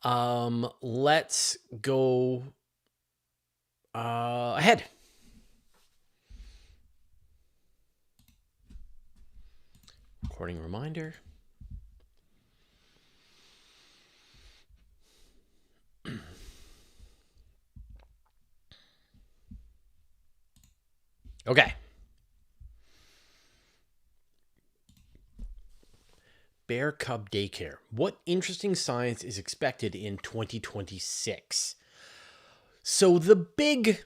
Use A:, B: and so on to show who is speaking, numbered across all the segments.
A: Let's go ahead. Recording reminder. Okay. Bear Cub Daycare. What interesting science is expected in 2026? So the big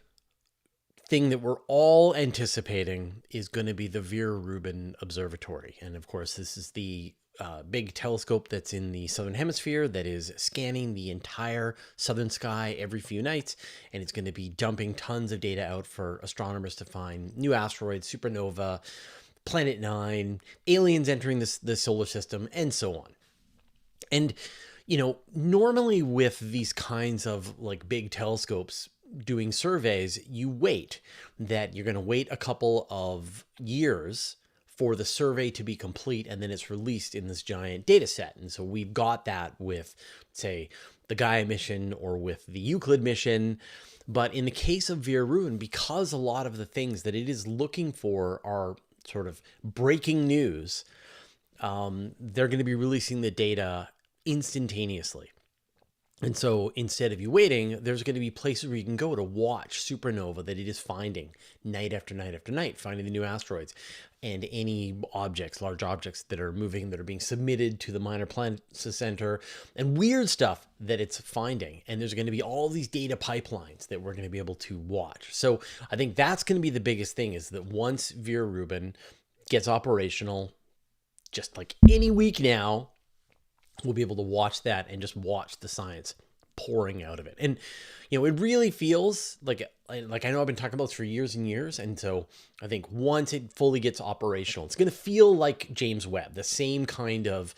A: thing that we're all anticipating is going to be the Vera Rubin Observatory. And of course, this is the big telescope that's in the southern hemisphere that is scanning the entire southern sky every few nights. And it's going to be dumping tons of data out for astronomers to find new asteroids, supernova, Planet 9, aliens entering the solar system, and so on. And, you know, normally with these kinds of like big telescopes doing surveys, you wait that you're going to wait a couple of years for the survey to be complete, and then it's released in this giant data set. And so we've got that with, say, the Gaia mission or with the Euclid mission. But in the case of Vera Rubin, because a lot of the things that it is looking for are sort of breaking news, they're going to be releasing the data instantaneously. And so instead of you waiting, there's going to be places where you can go to watch supernova that it is finding night after night after night, finding the new asteroids and any objects, large objects that are moving, that are being submitted to the Minor Planets Center, and weird stuff that it's finding. And there's going to be all these data pipelines that we're going to be able to watch. So I think that's going to be the biggest thing, is that once Vera Rubin gets operational, just like any week now, we'll be able to watch that and just watch the science pouring out of it. And, you know, it really feels like I know I've been talking about this for years and years. And so I think once it fully gets operational, it's going to feel like James Webb, the same kind of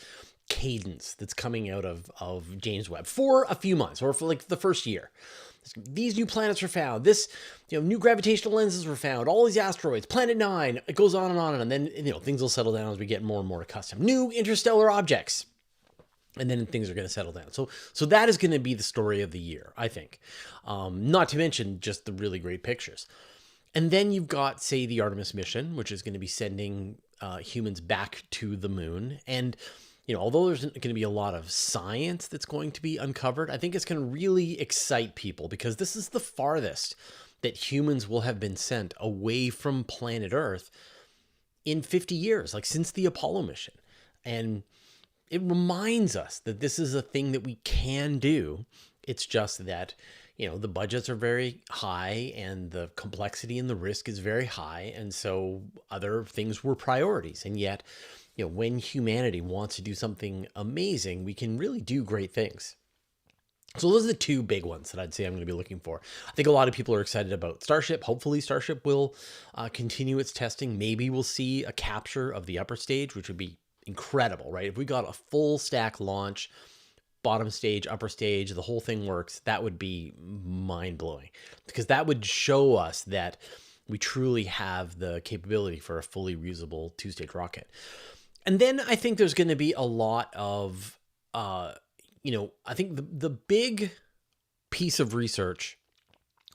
A: cadence that's coming out of James Webb for a few months, or for like the first year. These new planets were found. This, you know, new gravitational lenses were found. All these asteroids, Planet 9. It goes on, and then, you know, things will settle down as we get more and more accustomed. New interstellar objects. And then things are going to settle down. So that is going to be the story of the year, I think. Not to mention just the really great pictures. And then you've got, say, the Artemis mission, which is going to be sending humans back to the moon. And, you know, although there's going to be a lot of science that's going to be uncovered, I think it's going to really excite people, because this is the farthest that humans will have been sent away from planet Earth in 50 years, like since the Apollo mission. And it reminds us that this is a thing that we can do. It's just that, you know, the budgets are very high and the complexity and the risk is very high. And so other things were priorities. And yet, you know, when humanity wants to do something amazing, we can really do great things. So those are the two big ones that I'd say I'm going to be looking for. I think a lot of people are excited about Starship. Hopefully Starship will continue its testing. Maybe we'll see a capture of the upper stage, which would be incredible, right? If we got a full stack launch, bottom stage, upper stage, the whole thing works, that would be mind-blowing, because that would show us that we truly have the capability for a fully reusable two-stage rocket. And then I think there's going to be a lot of, you know, I think the big piece of research,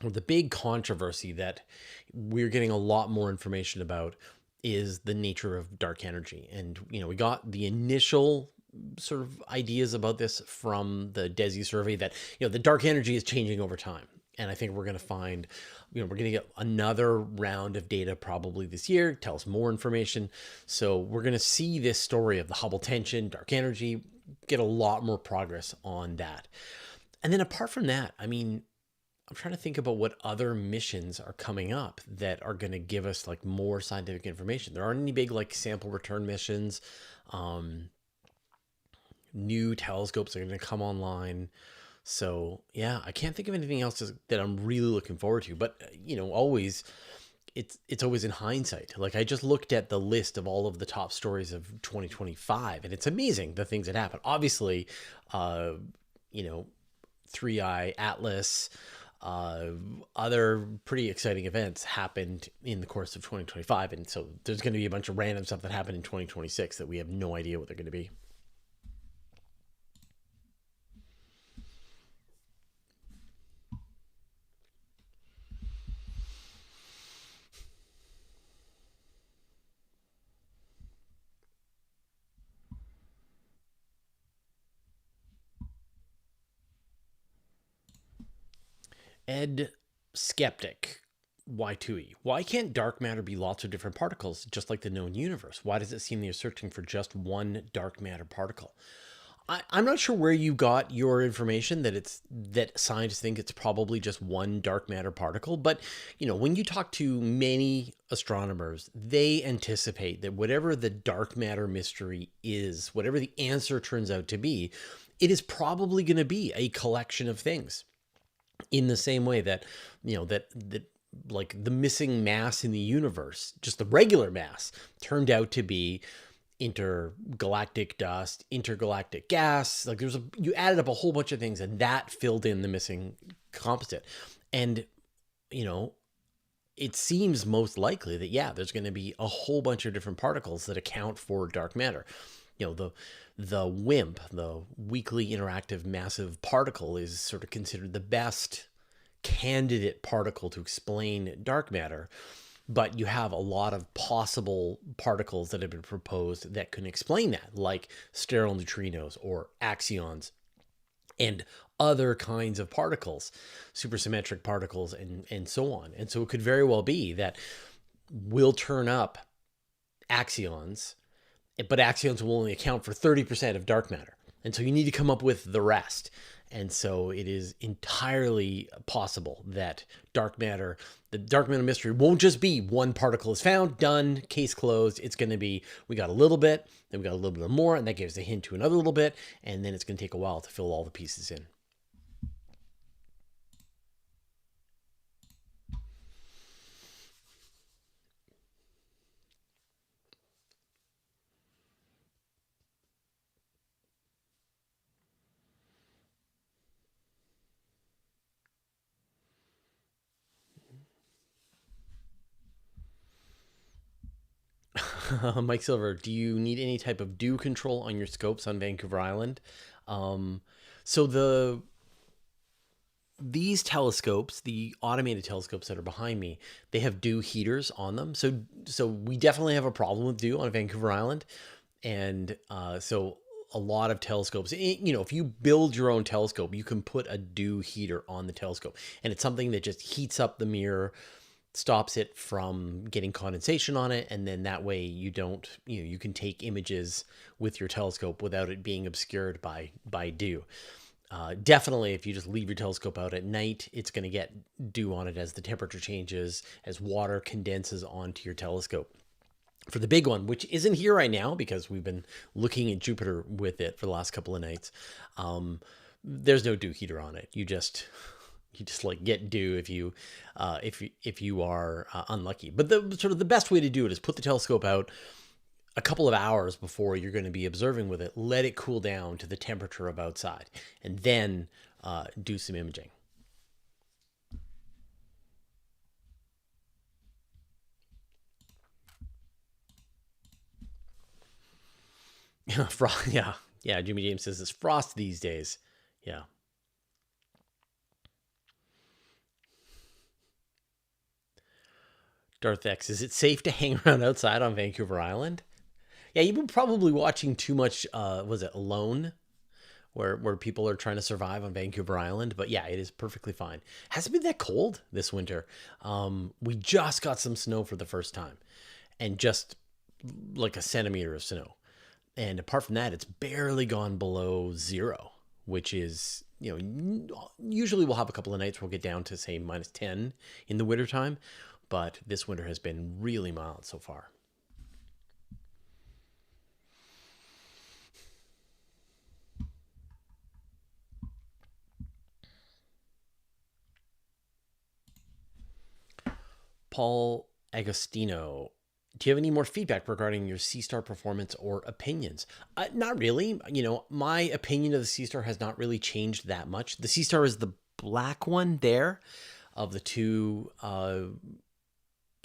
A: or the big controversy that we're getting a lot more information about, is the nature of dark energy. And, you know, we got the initial sort of ideas about this from the DESI survey that, you know, the dark energy is changing over time. And I think we're going to find, you know, we're going to get another round of data probably this year, tell us more information. So we're going to see this story of the Hubble tension, dark energy, get a lot more progress on that. And then apart from that, I mean, I'm trying to think about what other missions are coming up that are going to give us like more scientific information. There aren't any big like sample return missions. New telescopes are going to come online. So yeah, I can't think of anything else that I'm really looking forward to. But you know, always, it's always in hindsight. Like I just looked at the list of all of the top stories of 2025, and it's amazing the things that happen. Obviously, you know, 3i Atlas. Other pretty exciting events happened in the course of 2025. And so there's going to be a bunch of random stuff that happened in 2026 that we have no idea what they're going to be. Ed Skeptic Y2E. Why can't dark matter be lots of different particles, just like the known universe? Why does it seem they're searching for just one dark matter particle? I'm not sure where you got your information that scientists think it's probably just one dark matter particle. But, when you talk to many astronomers, they anticipate that whatever the dark matter mystery is, whatever the answer turns out to be, it is probably going to be a collection of things. In the same way that, that like the missing mass in the universe, just the regular mass, turned out to be intergalactic dust, intergalactic gas. Like you added up a whole bunch of things and that filled in the missing composite. And, it seems most likely that, there's going to be a whole bunch of different particles that account for dark matter. The WIMP, the weakly interactive massive particle, is sort of considered the best candidate particle to explain dark matter. But you have a lot of possible particles that have been proposed that can explain that, like sterile neutrinos or axions and other kinds of particles, supersymmetric particles, and so on. And so it could very well be that we'll turn up axions, but axions will only account for 30% of dark matter. And so you need to come up with the rest. And so it is entirely possible that the dark matter mystery won't just be one particle is found, done, case closed. It's going to be, we got a little bit, then we got a little bit more, and that gives a hint to another little bit. And then it's going to take a while to fill all the pieces in. Mike Silver, do you need any type of dew control on your scopes on Vancouver Island? So these telescopes, the automated telescopes that are behind me, they have dew heaters on them. So we definitely have a problem with dew on Vancouver Island. And so a lot of telescopes, if you build your own telescope, you can put a dew heater on the telescope. And it's something that just heats up the mirror, stops it from getting condensation on it, and then that way you can take images with your telescope without it being obscured by dew. Definitely, if you just leave your telescope out at night, it's going to get dew on it as the temperature changes, as water condenses onto your telescope. For the big one, which isn't here right now because we've been looking at Jupiter with it for the last couple of nights, there's no dew heater on it. You just like get dew if you are unlucky. But the best way to do it is put the telescope out a couple of hours before you're going to be observing with it. Let it cool down to the temperature of outside, and then do some imaging. Yeah. Jimmy James says it's frost these days. Yeah. Darth X, is it safe to hang around outside on Vancouver Island? Yeah, you've been probably watching too much, was it Alone? Where people are trying to survive on Vancouver Island. But yeah, it is perfectly fine. Hasn't been that cold this winter. We just got some snow for the first time. And just like a centimeter of snow. And apart from that, it's barely gone below zero, which is, usually we'll have a couple of nights where we'll get down to, say, minus 10 in the wintertime. But this winter has been really mild so far. Paul Agostino, do you have any more feedback regarding your C-Star performance or opinions? Not really. My opinion of the C-Star has not really changed that much. The C-Star is the black one there of the two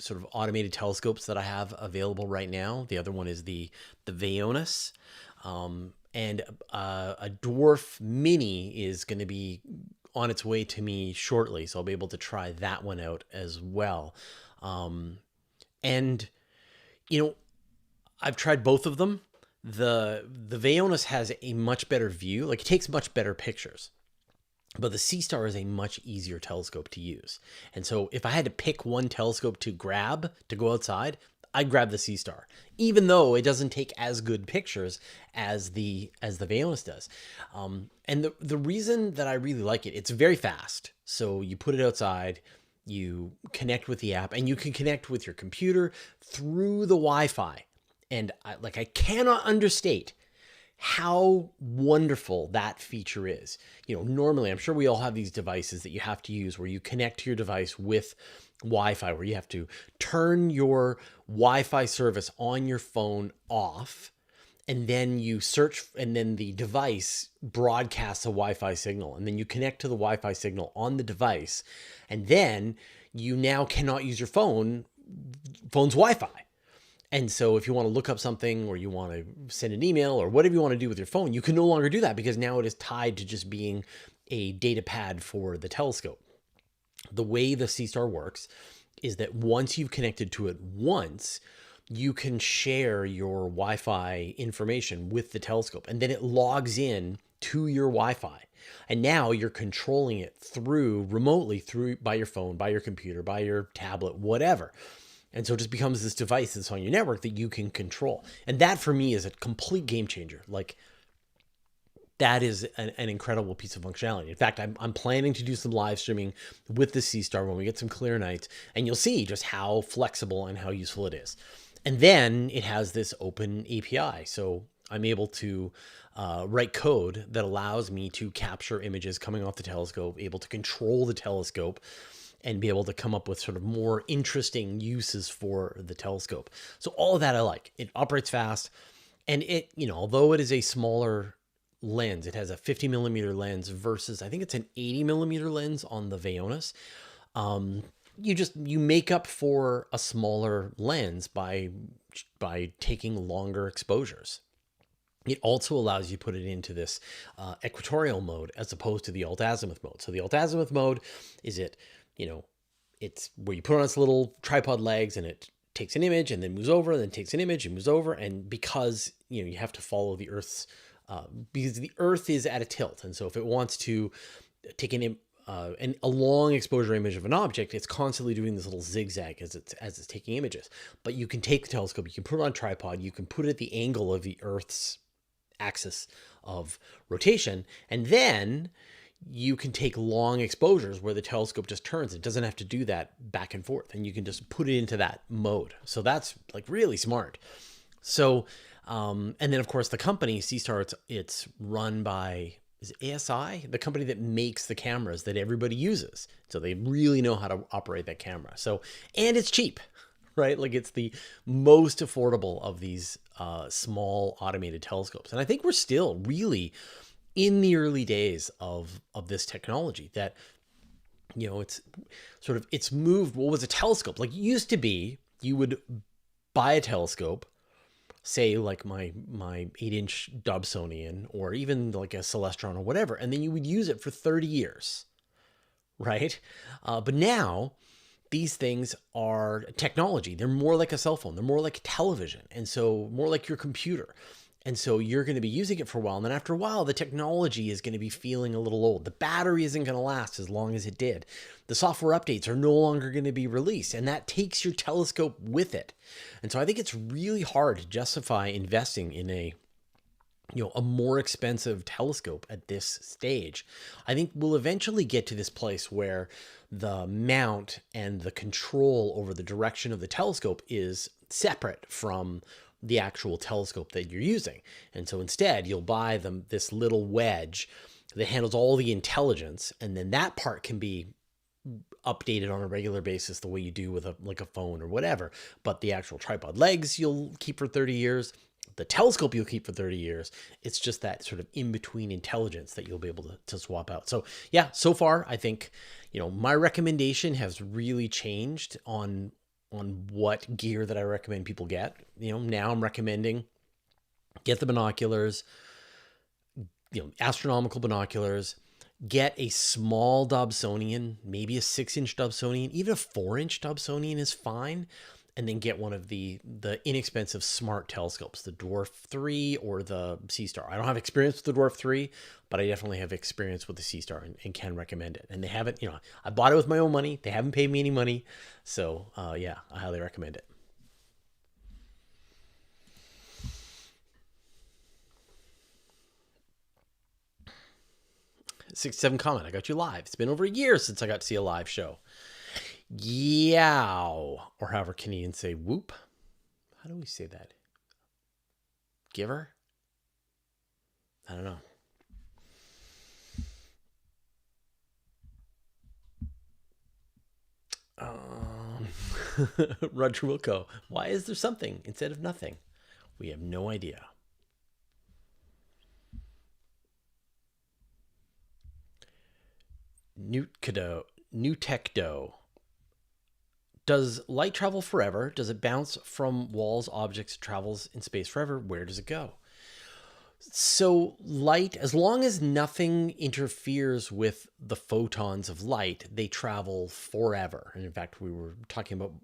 A: sort of automated telescopes that I have available right now. The other one is the Vaonis. And a dwarf mini is going to be on its way to me shortly, so I'll be able to try that one out as well. And I've tried both of them. The Vaonis has a much better view. Like, it takes much better pictures. But the Sea-Star is a much easier telescope to use. And so if I had to pick one telescope to grab to go outside, I'd grab the Sea-Star, even though it doesn't take as good pictures as the Vaonis does. And the reason that I really like it, it's very fast. So you put it outside, you connect with the app, and you can connect with your computer through the Wi-Fi. And I cannot understate how wonderful that feature is. You know, normally I'm sure we all have these devices that you have to use where you connect to your device with Wi-Fi, where you have to turn your Wi-Fi service on your phone off, and then you search, and then the device broadcasts a Wi-Fi signal, and then you connect to the Wi-Fi signal on the device, and then you now cannot use your phone's Wi-Fi. And so if you want to look up something, or you want to send an email, or whatever you want to do with your phone, you can no longer do that, because now it is tied to just being a data pad for the telescope. The way the Sea-Star works is that once you've connected to it once, you can share your Wi-Fi information with the telescope, and then it logs in to your Wi-Fi. And now you're controlling it remotely by your phone, by your computer, by your tablet, whatever. And so it just becomes this device that's on your network that you can control. And that for me is a complete game changer. Like, that is an incredible piece of functionality. In fact, I'm planning to do some live streaming with the Sea-Star when we get some clear nights, and you'll see just how flexible and how useful it is. And then it has this open API. So I'm able to write code that allows me to capture images coming off the telescope, able to control the telescope, and be able to come up with sort of more interesting uses for the telescope. So all of that I like. It operates fast, and it, you know, although it is a smaller lens, it has a 50 millimeter lens versus, I think it's an 80 millimeter lens on the Vaonis. You make up for a smaller lens by taking longer exposures. It also allows you to put it into this equatorial mode as opposed to the alt-azimuth mode. So the alt-azimuth mode is it's where you put on its little tripod legs, and it takes an image and then moves over, and then takes an image and moves over. And because, you have to follow the Earth's, because the Earth is at a tilt. And so if it wants to take a long exposure image of an object, it's constantly doing this little zigzag as it's taking images. But you can take the telescope, you can put it on a tripod, you can put it at the angle of the Earth's axis of rotation, and then you can take long exposures where the telescope just turns. It doesn't have to do that back and forth, and you can just put it into that mode. So that's like really smart. So, and then of course the company Sea-Star, it's run by, is it ASI, the company that makes the cameras that everybody uses. So they really know how to operate that camera. So, and it's cheap, right? Like, it's the most affordable of these small automated telescopes. And I think we're still really in the early days of this technology that, it's moved. What was a telescope? Like, it used to be, you would buy a telescope, say like my 8-inch Dobsonian, or even like a Celestron or whatever, and then you would use it for 30 years, right? But now these things are technology. They're more like a cell phone. They're more like a television. And so more like your computer. And so you're going to be using it for a while. And then after a while, the technology is going to be feeling a little old. The battery isn't going to last as long as it did. The software updates are no longer going to be released. And that takes your telescope with it. And so I think it's really hard to justify investing in a more expensive telescope at this stage. I think we'll eventually get to this place where the mount and the control over the direction of the telescope is separate from the actual telescope that you're using. And so instead you'll buy this little wedge that handles all the intelligence, and then that part can be updated on a regular basis the way you do with a phone or whatever. But the actual tripod legs you'll keep for 30 years. The telescope you'll keep for 30 years. It's just that sort of in-between intelligence that you'll be able to swap out. So yeah, so far I think, my recommendation has really changed on what gear that I recommend people get. Now I'm recommending get the binoculars, astronomical binoculars, get a small Dobsonian, maybe a 6-inch Dobsonian, even a 4-inch Dobsonian is fine. and then get one of the inexpensive smart telescopes, the Dwarf 3 or the Sea Star. I don't have experience with the Dwarf 3, but I definitely have experience with the Sea Star and can recommend it. And they haven't, I bought it with my own money. They haven't paid me any money. So, yeah, I highly recommend it. 67 comment. I got you live. It's been over a year since I got to see a live show. Yow. Or however Canadians say whoop. How do we say that? Giver? I don't know. Roger Wilco. Why is there something instead of nothing? We have no idea. New Tech Doe. Does light travel forever? Does it bounce from walls, objects, travels in space forever? Where does it go? So light, as long as nothing interferes with the photons of light, they travel forever. And in fact, we were talking about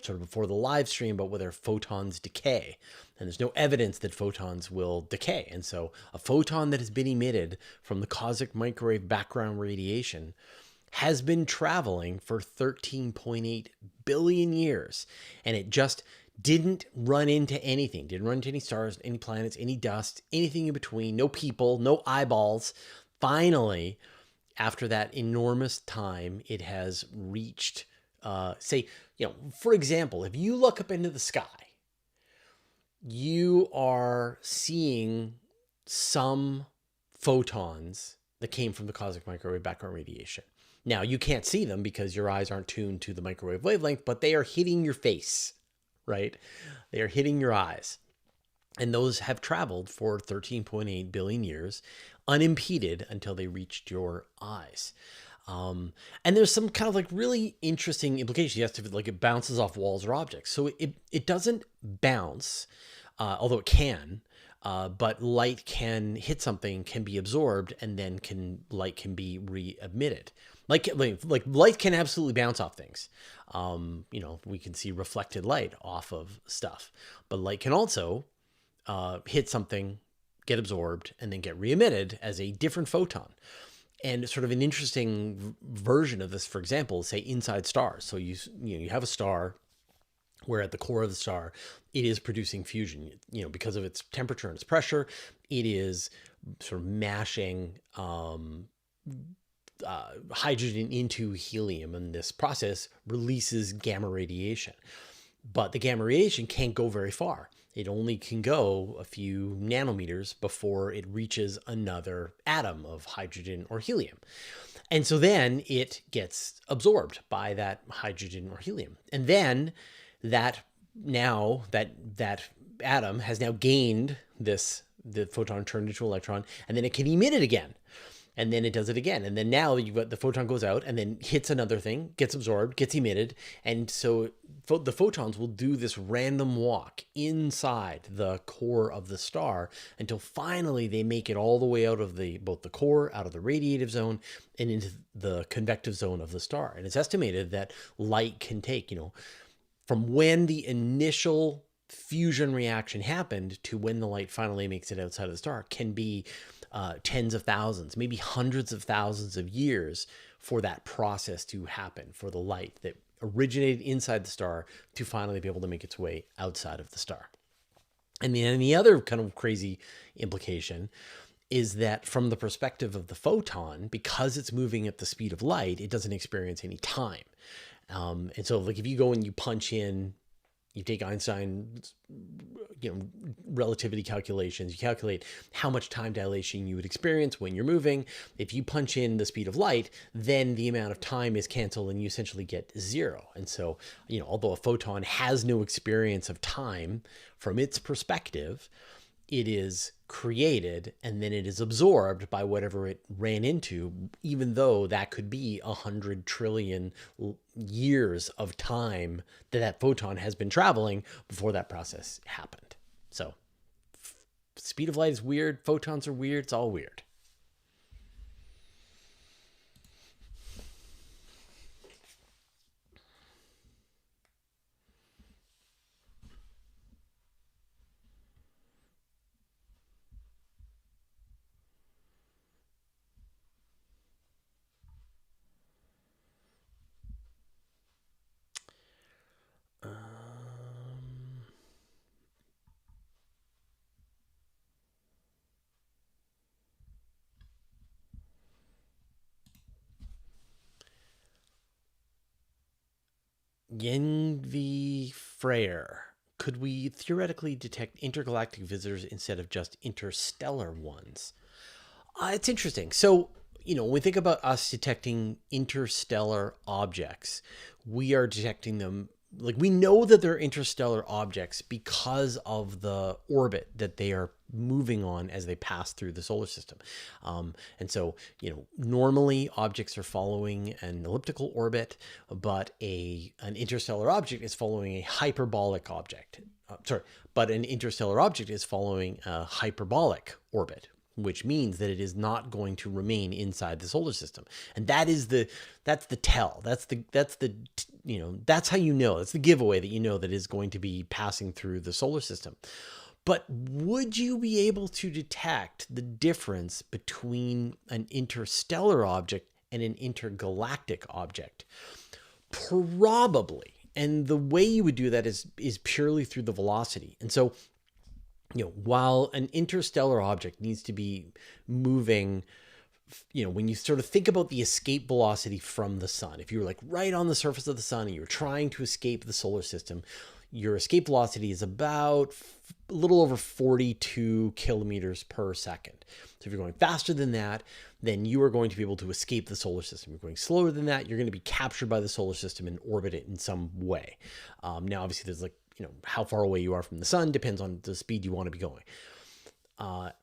A: sort of before the live stream about whether photons decay. And there's no evidence that photons will decay. And so a photon that has been emitted from the cosmic microwave background radiation has been traveling for 13.8 billion years. And it just didn't run into anything, didn't run into any stars, any planets, any dust, anything in between, no people, no eyeballs. Finally, after that enormous time, it has reached, for example, if you look up into the sky, you are seeing some photons that came from the cosmic microwave background radiation. Now, you can't see them because your eyes aren't tuned to the microwave wavelength, but they are hitting your face, right? They are hitting your eyes. And those have traveled for 13.8 billion years unimpeded until they reached your eyes. And there's some kind of like really interesting implications. Yes, like it bounces off walls or objects. So it doesn't bounce, although it can. But light can hit something, can be absorbed, and then light can be re-emitted. Like light can absolutely bounce off things. We can see reflected light off of stuff, but light can also hit something, get absorbed, and then get re-emitted as a different photon. And sort of an interesting version of this, for example, say inside stars. So you have a star where at the core of the star, it is producing fusion. Because of its temperature and its pressure, it is sort of mashing hydrogen into helium, and this process releases gamma radiation. But the gamma radiation can't go very far. It only can go a few nanometers before it reaches another atom of hydrogen or helium. And so then it gets absorbed by that hydrogen or helium. And then that atom has now gained the photon turned into an electron, and then it can emit it again. And then it does it again. And then now you've got the photon goes out and then hits another thing, gets absorbed, gets emitted. And so the photons will do this random walk inside the core of the star until finally they make it all the way out of both the core, out of the radiative zone, and into the convective zone of the star. And it's estimated that light can take, from when the initial fusion reaction happened to when the light finally makes it outside of the star can be tens of thousands, maybe hundreds of thousands of years for that process to happen, for the light that originated inside the star to finally be able to make its way outside of the star. And then the other kind of crazy implication is that from the perspective of the photon, because it's moving at the speed of light, it doesn't experience any time. And so like if you go and you punch in, you take Einstein's, relativity calculations, you calculate how much time dilation you would experience when you're moving. If you punch in the speed of light, then the amount of time is canceled and you essentially get zero. And so, although a photon has no experience of time from its perspective, it is created and then it is absorbed by whatever it ran into, even though that could be 100 trillion years of time that photon has been traveling before that process happened. So speed of light is weird. Photons are weird. It's all weird. Yen v. Freyr. Could we theoretically detect intergalactic visitors instead of just interstellar ones? It's interesting. So, when we think about us detecting interstellar objects, we are detecting them like we know that they're interstellar objects because of the orbit that they are moving on as they pass through the solar system. And so, normally objects are following an elliptical orbit, but an interstellar object is following a hyperbolic object. But an interstellar object is following a hyperbolic orbit, which means that it is not going to remain inside the solar system. And that's the tell. That's how you know. That's the giveaway that you know that is going to be passing through the solar system. But would you be able to detect the difference between an interstellar object and an intergalactic object? Probably. And the way you would do that is purely through the velocity. And so, while an interstellar object needs to be moving, when you sort of think about the escape velocity from the sun, if you were like right on the surface of the sun and you're trying to escape the solar system, your escape velocity is about a little over 42 kilometers per second. So if you're going faster than that, then you are going to be able to escape the solar system. If you're going slower than that, you're going to be captured by the solar system and orbit it in some way. Now, obviously, there's how far away you are from the sun depends on the speed you want to be going.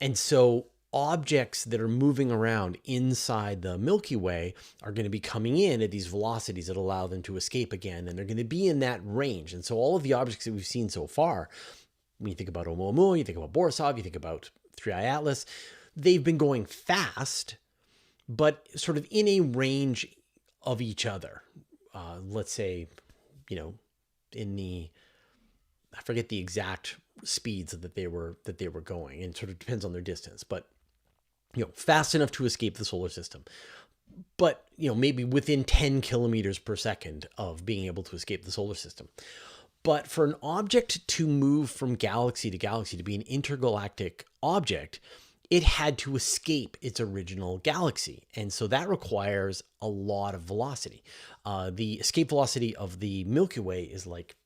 A: And so objects that are moving around inside the Milky Way are going to be coming in at these velocities that allow them to escape again, and they're going to be in that range. And so all of the objects that we've seen so far, when you think about Oumuamua, you think about Borisov, you think about 3I Atlas, they've been going fast, but sort of in a range of each other. Let's say, in the, I forget the exact speeds that they were going, and sort of depends on their distance, but fast enough to escape the solar system, but maybe within 10 kilometers per second of being able to escape the solar system. But for an object to move from galaxy to galaxy, to be an intergalactic object, it had to escape its original galaxy. And so that requires a lot of velocity. The escape velocity of the Milky Way is like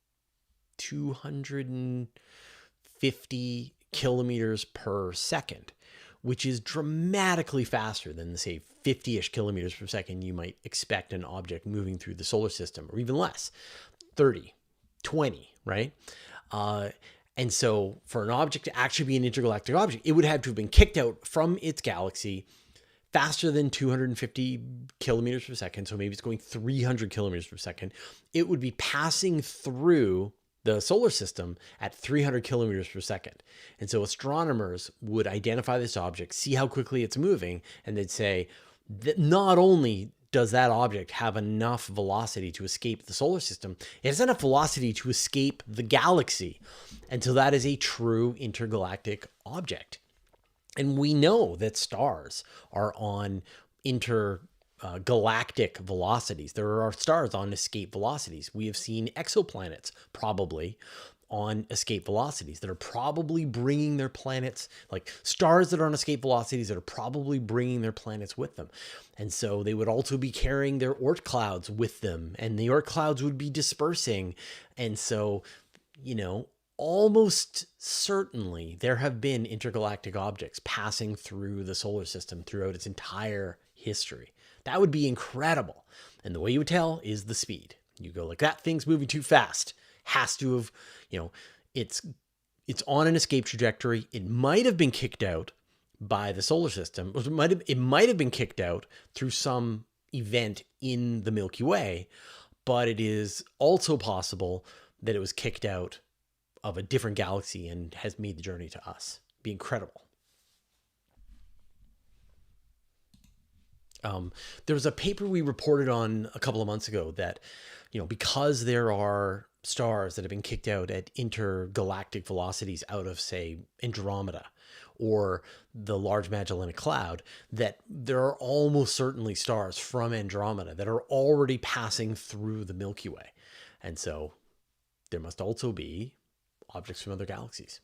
A: 250 kilometers per second, which is dramatically faster than the, say, 50-ish kilometers per second you might expect an object moving through the solar system, or even less, 30, 20, right? And so for an object to actually be an intergalactic object, it would have to have been kicked out from its galaxy faster than 250 kilometers per second. So maybe it's going 300 kilometers per second. It would be passing through the solar system at 300 kilometers per second. And so astronomers would identify this object, see how quickly it's moving, and they'd say that not only does that object have enough velocity to escape the solar system, it has enough velocity to escape the galaxy. And so that is a true intergalactic object. And we know that stars are on intergalactic velocities. There are stars on escape velocities. We have seen exoplanets probably on escape velocities that are probably bringing their planets, like stars that are on escape velocities that are probably bringing their planets with them. And so they would also be carrying their Oort clouds with them, and the Oort clouds would be dispersing. And so, almost certainly there have been intergalactic objects passing through the solar system throughout its entire history. That would be incredible. And the way you would tell is the speed. You go like, that thing's moving too fast. Has to have, it's on an escape trajectory. It might have been kicked out by the solar system. It might have been kicked out through some event in the Milky Way, but it is also possible that it was kicked out of a different galaxy and has made the journey to us. It'd be incredible. There was a paper we reported on a couple of months ago that, because there are stars that have been kicked out at intergalactic velocities out of, say, Andromeda or the Large Magellanic Cloud, that there are almost certainly stars from Andromeda that are already passing through the Milky Way. And so there must also be objects from other galaxies.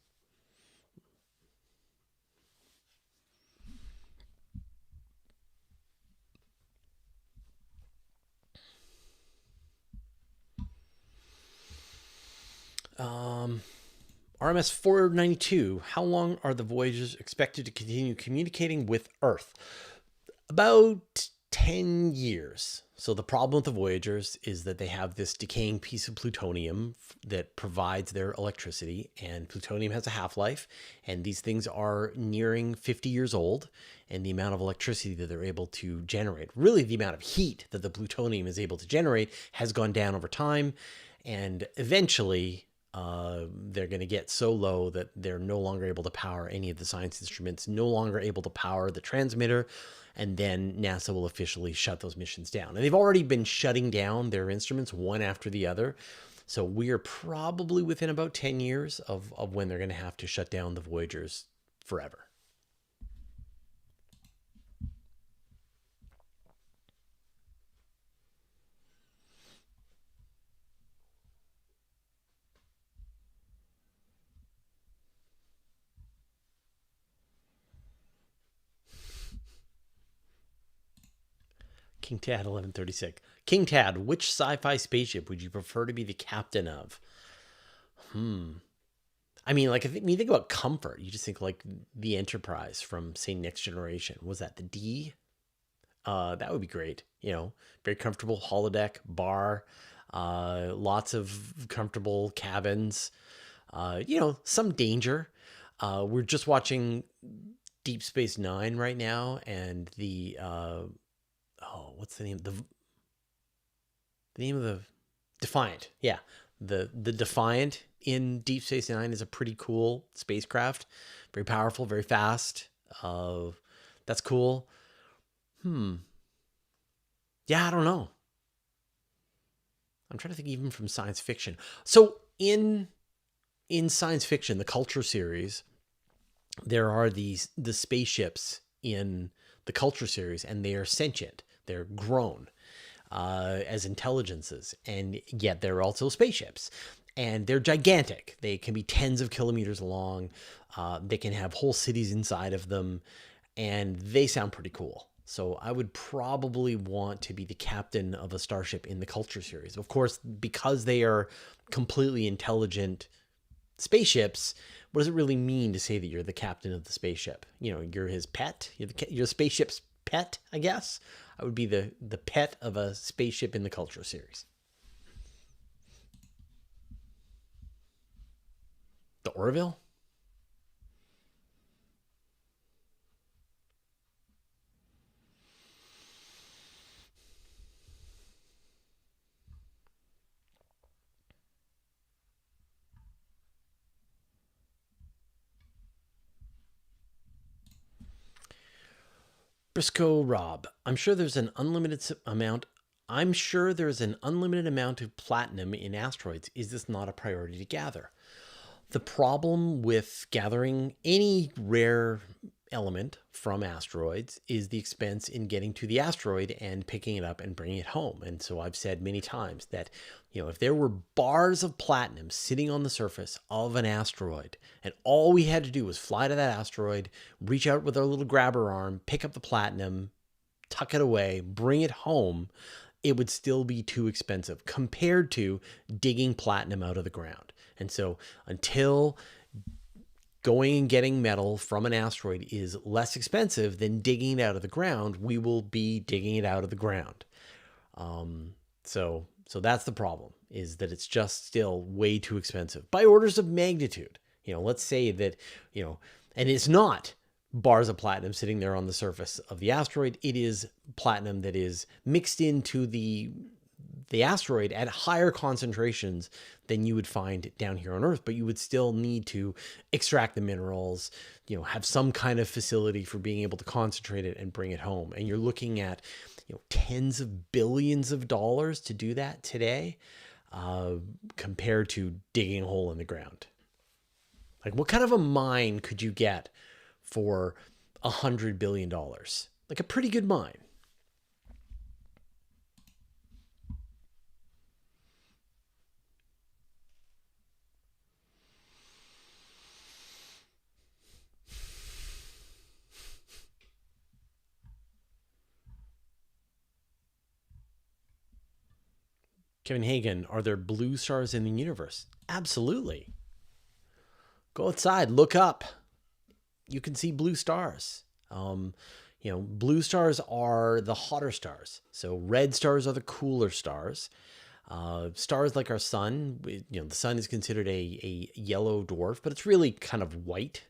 A: RMS 492. How long are the Voyagers expected to continue communicating with Earth? About 10 years. So the problem with the Voyagers is that they have this decaying piece of plutonium that provides their electricity, and plutonium has a half-life, and these things are nearing 50 years old, and the amount of electricity that they're able to generate, really the amount of heat that the plutonium is able to generate, has gone down over time, and eventually they're going to get so low that they're no longer able to power any of the science instruments, no longer able to power the transmitter, and then NASA will officially shut those missions down. And they've already been shutting down their instruments one after the other. So we are probably within about 10 years of when they're going to have to shut down the Voyagers forever. King Tad 1136. King Tad, which sci-fi spaceship would you prefer to be the captain of? I mean, like, when you think about comfort, you just think like the Enterprise from, say, Next Generation. Was that the D? That would be great. You know, very comfortable holodeck, bar, lots of comfortable cabins. You know, some danger. We're just watching Deep Space Nine right now, and the what's the name? The name of the Defiant. Yeah, the Defiant in Deep Space Nine is a pretty cool spacecraft, very powerful, very fast. That's cool. Yeah, I don't know. I'm trying to think even from science fiction. So in science fiction, the Culture series, there are the spaceships in the Culture series, and they are sentient. They're grown as intelligences, and yet they're also spaceships. And they're gigantic. They can be tens of kilometers long. They can have whole cities inside of them, and they sound pretty cool. So I would probably want to be the captain of a starship in the Culture series. Of course, because they are completely intelligent spaceships, what does it really mean to say that you're the captain of the spaceship? You know, you're his pet. You're the spaceship's pet, I guess. I would be the pet of a spaceship in the Culture series. The Orville? Briscoe Rob, I'm sure there's an unlimited amount of platinum in asteroids. Is this not a priority to gather? The problem with gathering any rare element from asteroids is the expense in getting to the asteroid and picking it up and bringing it home. And so I've said many times that, you know, if there were bars of platinum sitting on the surface of an asteroid and all we had to do was fly to that asteroid, reach out with our little grabber arm, pick up the platinum, tuck it away, bring it home, it would still be too expensive compared to digging platinum out of the ground. And so until going and getting metal from an asteroid is less expensive than digging it out of the ground, we will be digging it out of the ground. So that's the problem, is that it's just still way too expensive by orders of magnitude. You know, let's say that, you know, and it's not bars of platinum sitting there on the surface of the asteroid. It is platinum that is mixed into the asteroid at higher concentrations than you would find down here on Earth, but you would still need to extract the minerals, you know, have some kind of facility for being able to concentrate it and bring it home. And you're looking at, you know, tens of billions of dollars to do that today, compared to digging a hole in the ground. Like, what kind of a mine could you get for $100 billion? Like a pretty good mine. Kevin Hagen, are there blue stars in the universe? Absolutely. Go outside, look up. You can see blue stars. Blue stars are the hotter stars. So red stars are the cooler stars. Stars like our sun, the sun is considered a yellow dwarf, but it's really kind of white.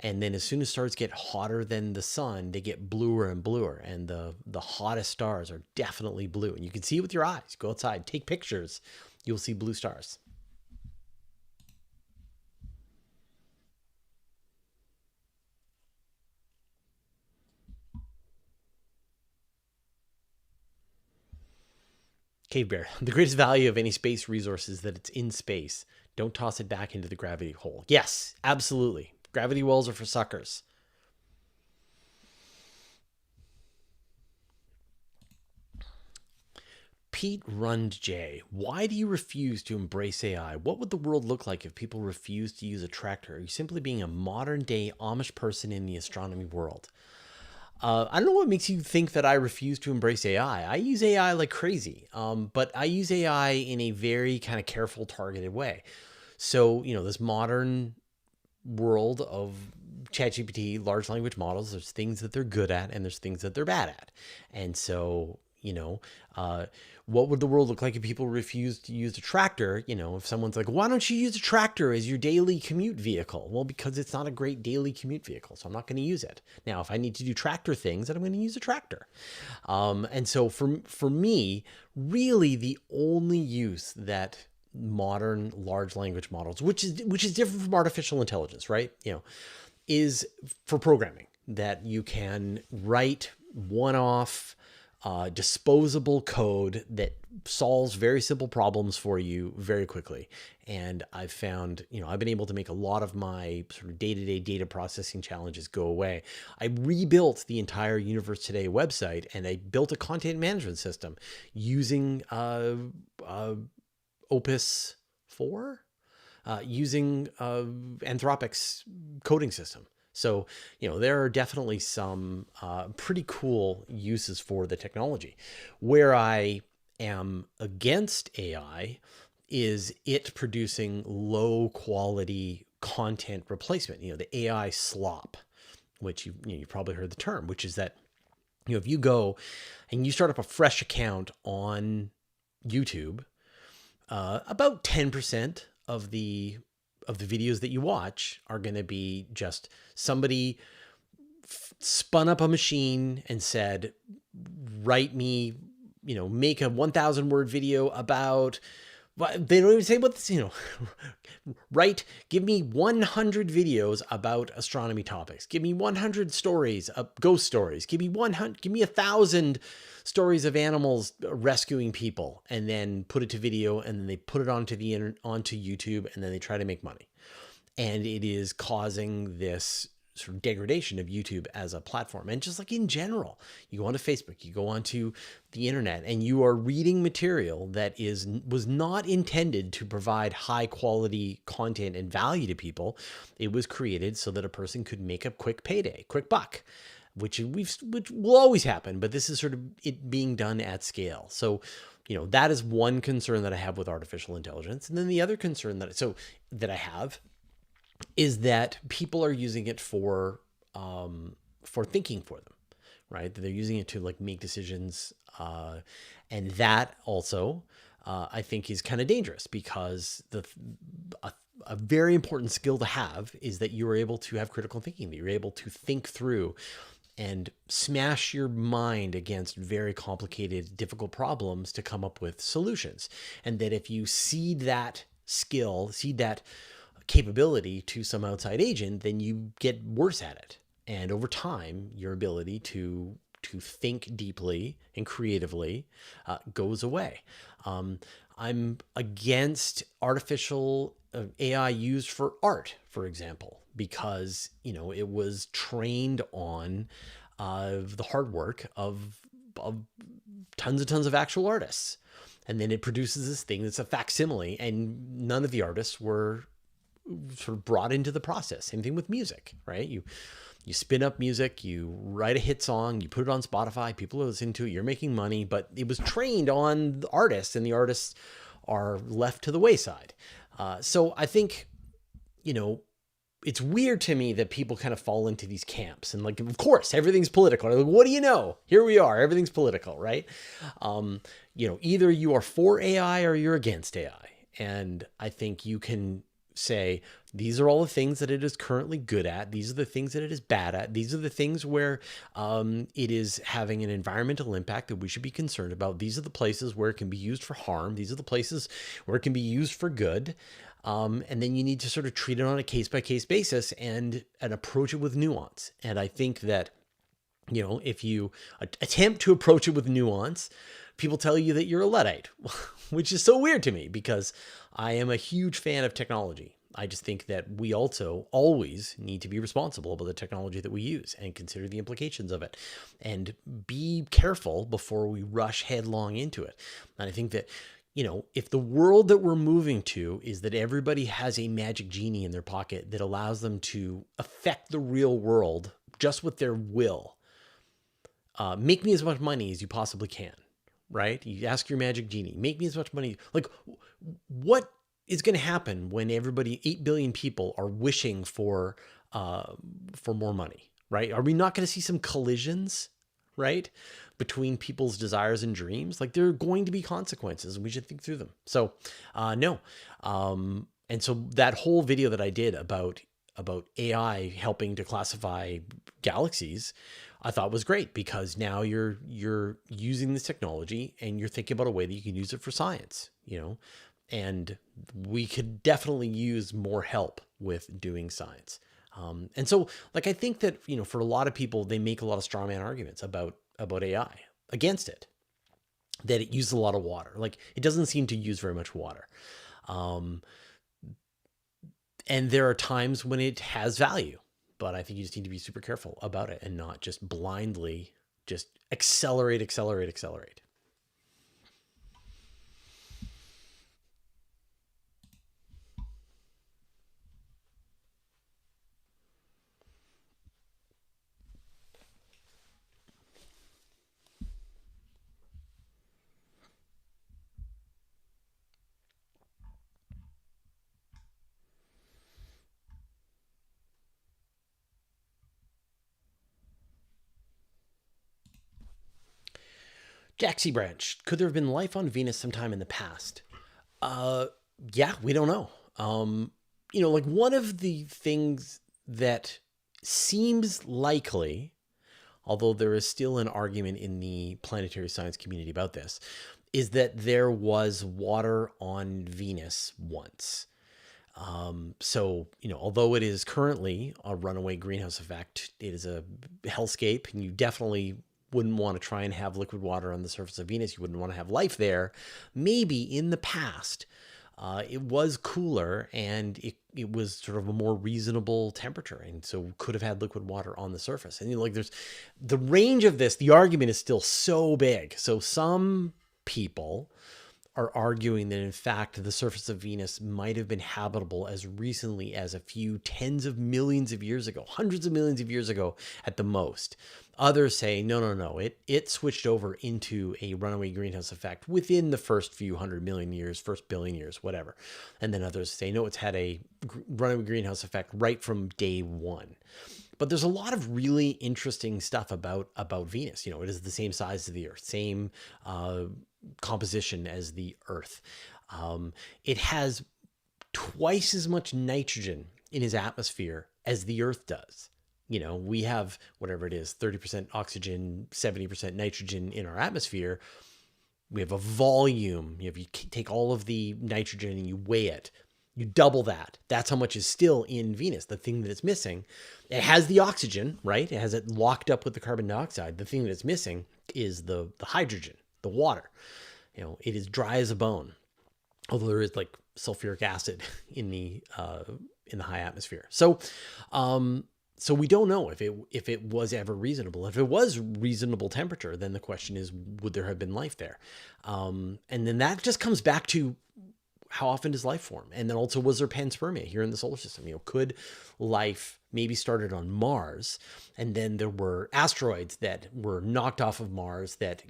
A: And then as soon as stars get hotter than the sun, they get bluer and bluer. And the hottest stars are definitely blue. And you can see it with your eyes. Go outside, take pictures. You'll see blue stars. Cave Bear, the greatest value of any space resource is that it's in space. Don't toss it back into the gravity hole. Yes, absolutely. Gravity wells are for suckers. Pete Rund J, why do you refuse to embrace AI? What would the world look like if people refused to use a tractor? Are you simply being a modern day Amish person in the astronomy world? I don't know what makes you think that I refuse to embrace AI. I use AI like crazy, but I use AI in a very kind of careful, targeted way. So, this modern world of ChatGPT, large language models, there's things that they're good at and there's things that they're bad at. And so, what would the world look like if people refused to use a tractor? If someone's like, why don't you use a tractor as your daily commute vehicle? Well, because it's not a great daily commute vehicle, so I'm not going to use it. Now, if I need to do tractor things, then I'm going to use a tractor. And so for me, really the only use that modern large language models, which is different from artificial intelligence, right? Is for programming, that you can write one-off disposable code that solves very simple problems for you very quickly. And I've found, I've been able to make a lot of my sort of day-to-day data processing challenges go away. I rebuilt the entire Universe Today website, and I built a content management system using Opus 4, using Anthropic's coding system. So, there are definitely some pretty cool uses for the technology. Where I am against AI is it producing low quality content replacement, the AI slop, which you've probably heard the term, which is that, if you go and you start up a fresh account on YouTube, about 10% of the videos that you watch are going to be just somebody spun up a machine and said, write me, make a 1,000 word video about, they don't even say what this, give me 100 videos about astronomy topics. Give me 100 stories, ghost stories. Give me 1,000 stories of animals rescuing people, and then put it to video, and then they put it onto onto YouTube, and then they try to make money. And it is causing this sort of degradation of YouTube as a platform. And just like in general, you go onto Facebook, you go onto the internet, and you are reading material that was not intended to provide high quality content and value to people. It was created so that a person could make a quick payday, quick buck, which will always happen, but this is sort of it being done at scale. So, that is one concern that I have with artificial intelligence. And then the other concern that I have is that people are using it for thinking for them, right? They're using it to like make decisions. And that also, I think is kind of dangerous, because a very important skill to have is that you're able to have critical thinking, that you're able to think through and smash your mind against very complicated, difficult problems to come up with solutions. And that if you cede that skill, cede that capability to some outside agent, then you get worse at it. And over time, your ability to think deeply and creatively goes away. I'm against artificial AI used for art, for example, because, it was trained on the hard work of tons and tons of actual artists. And then it produces this thing that's a facsimile, and none of the artists were sort of brought into the process. Same thing with music, right? You spin up music, you write a hit song, you put it on Spotify, people are listening to it, you're making money, but it was trained on the artists, and the artists are left to the wayside. So I think, it's weird to me that people kind of fall into these camps and like, of course, everything's political. Like, what do you know? Here we are. Everything's political, right? Either you are for AI or you're against AI. And I think you can say, these are all the things that it is currently good at. These are the things that it is bad at. These are the things where it is having an environmental impact that we should be concerned about. These are the places where it can be used for harm. These are the places where it can be used for good. And then you need to sort of treat it on a case-by-case basis and approach it with nuance. And I think that, if you attempt to approach it with nuance, people tell you that you're a Luddite, which is so weird to me because I am a huge fan of technology. I just think that we also always need to be responsible about the technology that we use and consider the implications of it and be careful before we rush headlong into it. And I think that, if the world that we're moving to is that everybody has a magic genie in their pocket that allows them to affect the real world just with their will, make me as much money as you possibly can, right? You ask your magic genie, make me as much money. Like, what is going to happen when 8 billion people are wishing for more money, right? Are we not going to see some collisions, right, between people's desires and dreams? Like, there are going to be consequences and we should think through them. So no. And so that whole video that I did about AI helping to classify galaxies, I thought was great because now you're using this technology and you're thinking about a way that you can use it for science, and we could definitely use more help with doing science. And so, like, I think that, for a lot of people, they make a lot of straw man arguments about AI against it, that it uses a lot of water. Like, it doesn't seem to use very much water. And there are times when it has value, but I think you just need to be super careful about it and not just blindly just accelerate. Jack C. Branch, could there have been life on Venus sometime in the past? Yeah, we don't know. Like, one of the things that seems likely, although there is still an argument in the planetary science community about this, is that there was water on Venus once. So, although it is currently a runaway greenhouse effect, it is a hellscape, and you definitely wouldn't want to try and have liquid water on the surface of Venus. You wouldn't want to have life there. Maybe in the past, it was cooler and it was sort of a more reasonable temperature, and so could have had liquid water on the surface. And like, there's the range of this, the argument is still so big. So some people are arguing that, in fact, the surface of Venus might have been habitable as recently as a few tens of millions of years ago, hundreds of millions of years ago at the most. Others say, no, it switched over into a runaway greenhouse effect within the first few 100 million years, first billion years, whatever. And then others say, no, it's had a runaway greenhouse effect right from day one. But there's a lot of really interesting stuff about Venus. It is the same size as the Earth, same composition as the Earth. It has twice as much nitrogen in its atmosphere as the Earth does. We have, whatever it is, 30% oxygen, 70% nitrogen in our atmosphere. We have a volume. If you take all of the nitrogen and you weigh it, you double that. That's how much is still in Venus, the thing that it's missing. It has the oxygen, right? It has it locked up with the carbon dioxide. The thing that it's missing is the hydrogen, the water. It is dry as a bone. Although there is like sulfuric acid in the high atmosphere. So we don't know if it was ever reasonable. If it was reasonable temperature, then the question is, would there have been life there? And then that just comes back to, how often does life form? And then also, was there panspermia here in the solar system? Could life maybe started on Mars, and then there were asteroids that were knocked off of Mars that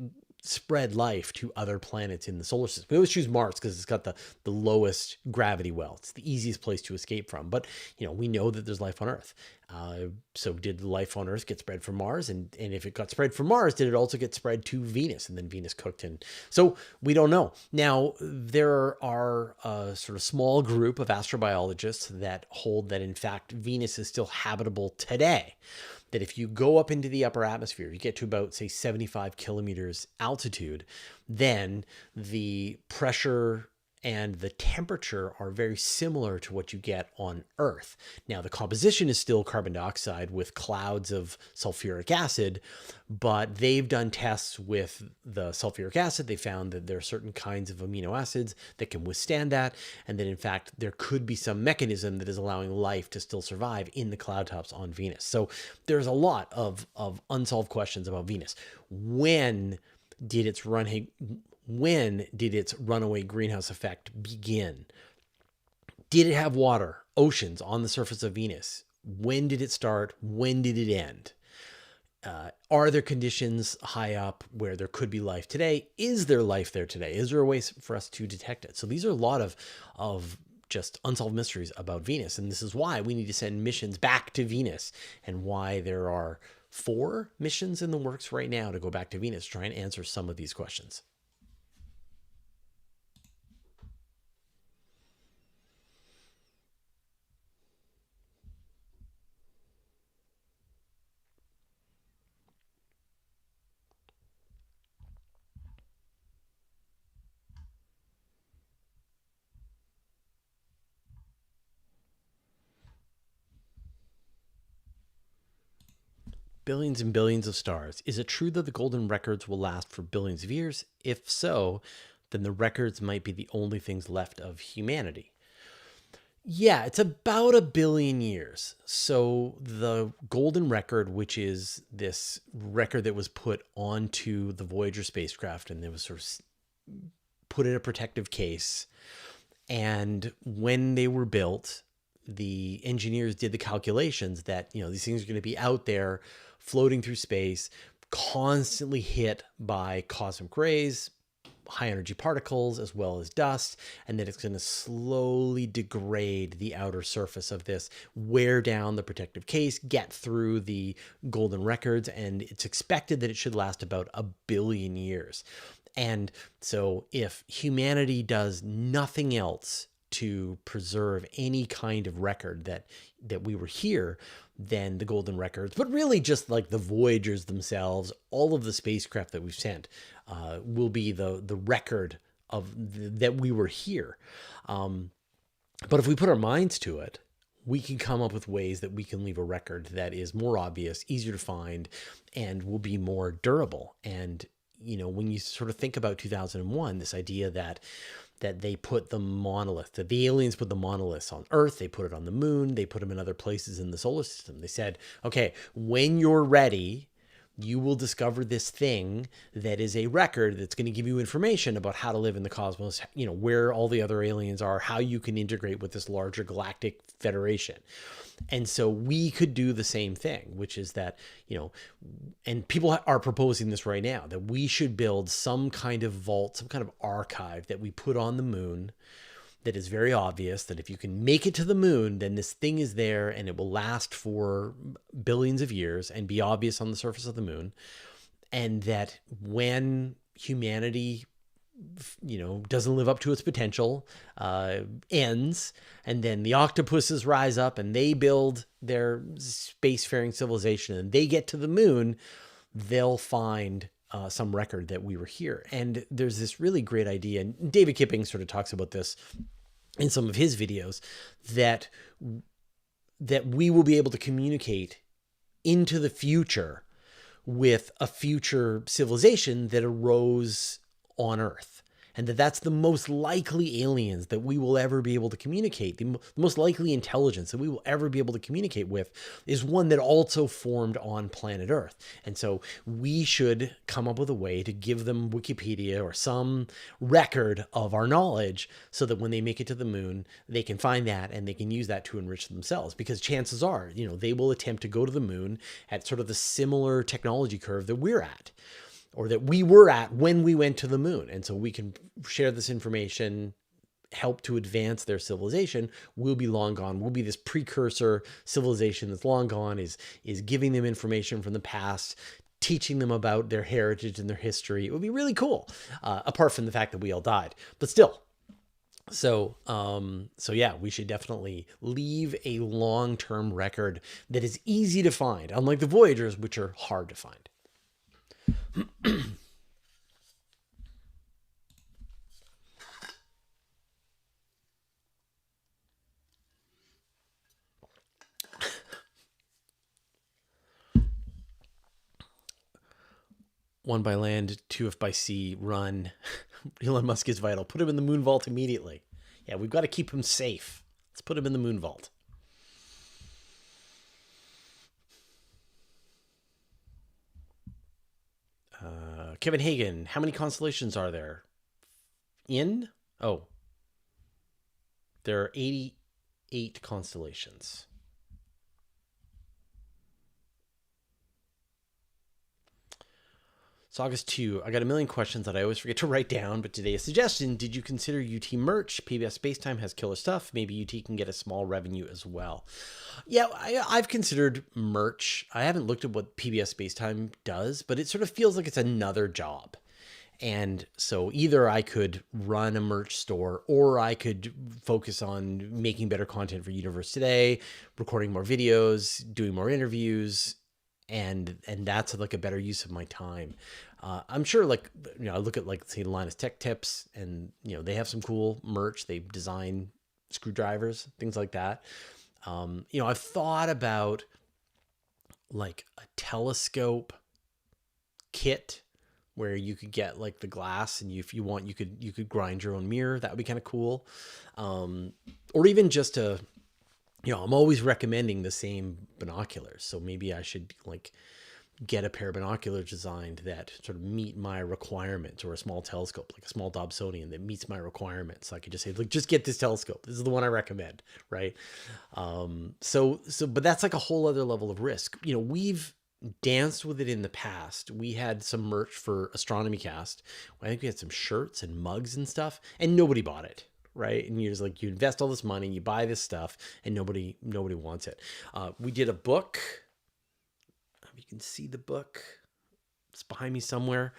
A: spread life to other planets in the solar system. We always choose Mars because it's got the lowest gravity well. It's the easiest place to escape from. But, we know that there's life on Earth. So did life on Earth get spread from Mars? And if it got spread from Mars, did it also get spread to Venus? And then Venus cooked. And so we don't know. Now, there are a sort of small group of astrobiologists that hold that, in fact, Venus is still habitable today. That if you go up into the upper atmosphere, you get to about, say, 75 kilometers altitude, then the pressure and the temperature are very similar to what you get on Earth. Now, the composition is still carbon dioxide with clouds of sulfuric acid, but they've done tests with the sulfuric acid. They found that there are certain kinds of amino acids that can withstand that, and that, in fact, there could be some mechanism that is allowing life to still survive in the cloud tops on Venus. So there's a lot of unsolved questions about Venus. When did its runaway greenhouse effect begin? Did it have water, oceans on the surface of Venus? When did it start? When did it end? Are there conditions high up where there could be life today? Is there life there today? Is there a way for us to detect it? So these are a lot of just unsolved mysteries about Venus. And this is why we need to send missions back to Venus, and why there are 4 missions in the works right now to go back to Venus, try and answer some of these questions. Billions and billions of stars. Is it true that the golden records will last for billions of years? If so, then the records might be the only things left of humanity. Yeah, it's about 1 billion years. So the golden record, which is this record that was put onto the Voyager spacecraft, and it was sort of put in a protective case. And when they were built, the engineers did the calculations that, these things are going to be out there floating through space, constantly hit by cosmic rays, high energy particles, as well as dust, and that it's going to slowly degrade the outer surface of this, wear down the protective case, get through the golden records, and it's expected that it should last about 1 billion years. And so if humanity does nothing else to preserve any kind of record that we were here, then the golden records, but really just like the Voyagers themselves, all of the spacecraft that we've sent, will be the record of that we were here. But if we put our minds to it, we can come up with ways that we can leave a record that is more obvious, easier to find, and will be more durable. And when you sort of think about 2001, this idea that they put the monolith, that the aliens put the monoliths on Earth, they put it on the moon, they put them in other places in the solar system. They said, okay, when you're ready, you will discover this thing that is a record that's going to give you information about how to live in the cosmos, where all the other aliens are, how you can integrate with this larger galactic federation. And so we could do the same thing, which is that, and people are proposing this right now, that we should build some kind of vault, some kind of archive that we put on the moon that is very obvious, that if you can make it to the moon, then this thing is there and it will last for billions of years and be obvious on the surface of the moon. And that when humanity doesn't live up to its potential, ends, and then the octopuses rise up and they build their spacefaring civilization and they get to the moon, they'll find some record that we were here. And there's this really great idea, and David Kipping sort of talks about this in some of his videos, that we will be able to communicate into the future with a future civilization that arose on Earth, and that's the most likely aliens that we will ever be able to communicate. The most likely intelligence that we will ever be able to communicate with is one that also formed on planet Earth. And so we should come up with a way to give them Wikipedia or some record of our knowledge so that when they make it to the moon, they can find that and they can use that to enrich themselves, because chances are, they will attempt to go to the moon at sort of the similar technology curve that we're at. or that we were at when we went to the moon. And so we can share this information, help to advance their civilization. We'll be long gone. We'll be this precursor civilization that's long gone, is giving them information from the past, teaching them about their heritage and their history. It would be really cool, apart from the fact that we all died. But still. So yeah, we should definitely leave a long-term record that is easy to find, unlike the Voyagers, which are hard to find. One by land, two if by sea, run. Elon Musk is vital. Put him in the moon vault immediately. Yeah, we've got to keep him safe. Let's put him in the moon vault. Kevin Hagen, how many constellations are there? There are 88 constellations. So August 2, I got a million questions that I always forget to write down, but today a suggestion: did you consider UT merch? PBS Spacetime has killer stuff. Maybe UT can get a small revenue as well. Yeah, I've considered merch. I haven't looked at what PBS Spacetime does, but it sort of feels like it's another job. And so either I could run a merch store, or I could focus on making better content for Universe Today, recording more videos, doing more interviews, and that's like a better use of my time. I'm sure, like, you know, I look at, like, say, Linus Tech Tips, and, you know, they have some cool merch. They design screwdrivers, things like that. You know, I've thought about like a telescope kit where you could get like the glass, and if you want, you could grind your own mirror. That would be kind of cool. Or even just a, you know, I'm always recommending the same binoculars. So maybe I should like get a pair of binoculars designed that sort of meet my requirements, or a small telescope, like a small Dobsonian that meets my requirements. So I could just say, look, just get this telescope. This is the one I recommend. Right. But that's like a whole other level of risk. You know, we've danced with it in the past. We had some merch for Astronomy Cast. I think we had some shirts and mugs and stuff, and nobody bought it. Right. And you're just like, you invest all this money, you buy this stuff, and nobody wants it. We did a book. You can see the book. It's behind me somewhere.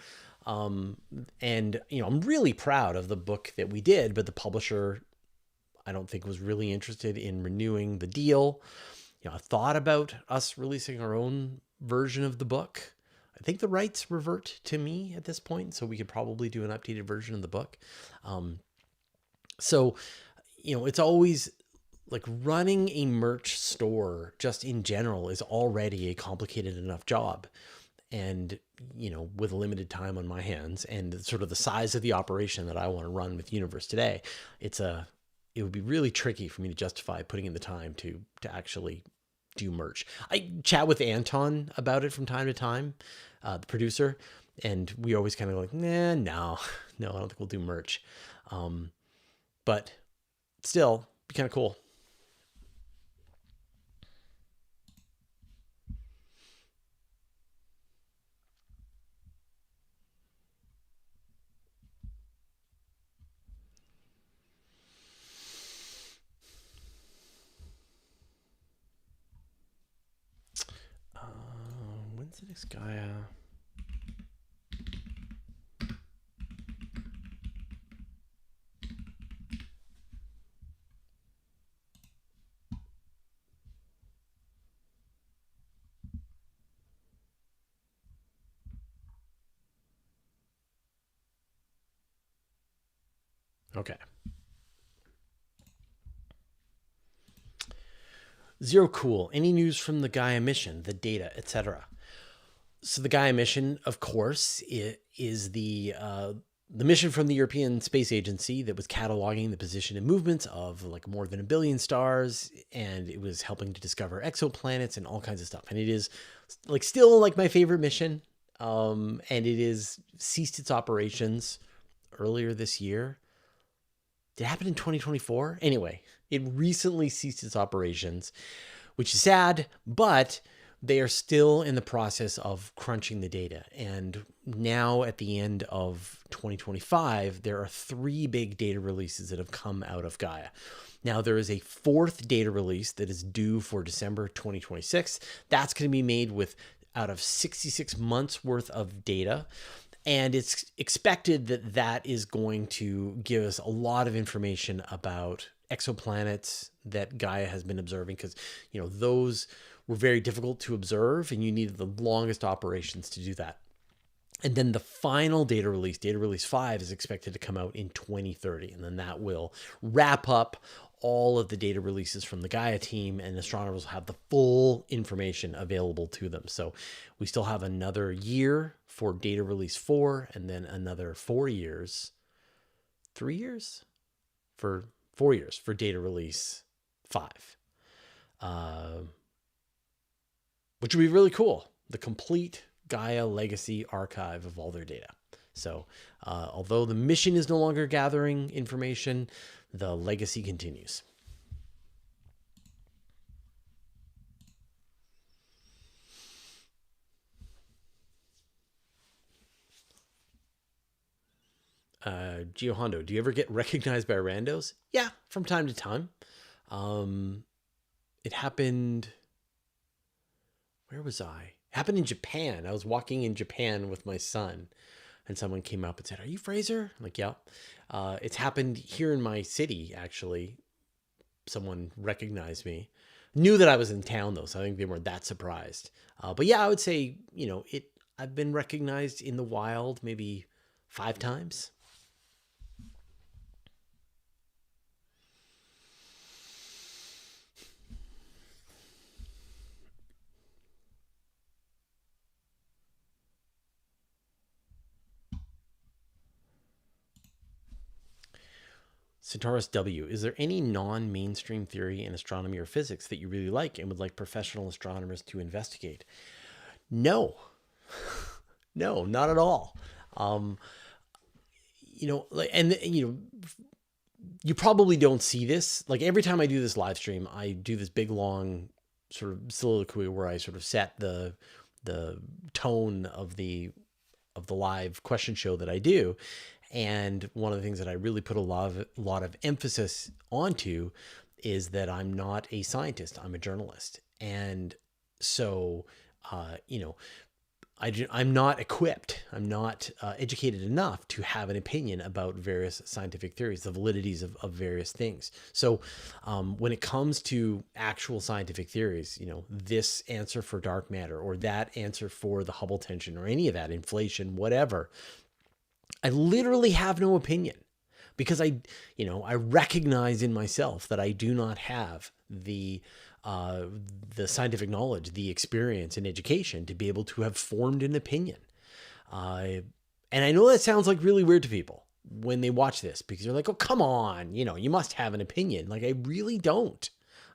A: And, you know, I'm really proud of the book that we did, but the publisher, I don't think, was really interested in renewing the deal. You know, I thought about us releasing our own version of the book. I think the rights revert to me at this point, so we could probably do an updated version of the book. So, you know, it's always like running a merch store just in general is already a complicated enough job. And, you know, with limited time on my hands and sort of the size of the operation that I want to run with Universe Today, it would be really tricky for me to justify putting in the time to actually do merch. I chat with Anton about it from time to time, the producer, and we always kind of like, no, I don't think we'll do merch. But still, be kind of cool. When's the next Gaia? Okay. Zero cool. Any news from the Gaia mission, the data, etc.? So the Gaia mission, of course, is the mission from the European Space Agency that was cataloging the position and movements of like more than 1 billion stars, and it was helping to discover exoplanets and all kinds of stuff. And it is like still like my favorite mission. And it is ceased its operations earlier this year. Did it happen in 2024? Anyway, it recently ceased its operations, which is sad, but they are still in the process of crunching the data. And now at the end of 2025, there are 3 big data releases that have come out of Gaia. Now there is a 4th data release that is due for December 2026. That's going to be made with out of 66 months worth of data. And it's expected that that is going to give us a lot of information about exoplanets that Gaia has been observing, because, you know, those were very difficult to observe and you needed the longest operations to do that. And then the final data release 5, is expected to come out in 2030. And then that will wrap up all of the data releases from the Gaia team, and astronomers will have the full information available to them. So we still have another year for data release 4, and then another 4 years, 3 years? For 4 years for data release 5. Which would be really cool. The complete Gaia legacy archive of all their data. So although the mission is no longer gathering information, the legacy continues. Gio Hondo, do you ever get recognized by randos? Yeah, from time to time. It happened... Where was I? It happened in Japan. I was walking in Japan with my son, and someone came up and said, "Are you Fraser?" I'm like, yeah. It's happened here in my city, actually. Someone recognized me. Knew that I was in town, though, so I think they weren't that surprised. But yeah, I would say, you know, I've been recognized in the wild maybe 5 times. Centaurus W, is there any non-mainstream theory in astronomy or physics that you really like and would like professional astronomers to investigate? No. No, not at all. You know, and you know, you probably don't see this. Like every time I do this live stream, I do this big long sort of soliloquy where I sort of set the tone of the live question show that I do. And one of the things that I really put a lot of emphasis onto is that I'm not a scientist, I'm a journalist. And so, you know, I'm not equipped, I'm not educated enough to have an opinion about various scientific theories, the validities of various things. So when it comes to actual scientific theories, you know, this answer for dark matter or that answer for the Hubble tension or any of that, inflation, whatever, I literally have no opinion, because I recognize in myself that I do not have the scientific knowledge, the experience and education to be able to have formed an opinion. And I know that sounds like really weird to people when they watch this, because they're like, oh, come on, you know, you must have an opinion. Like, I really don't.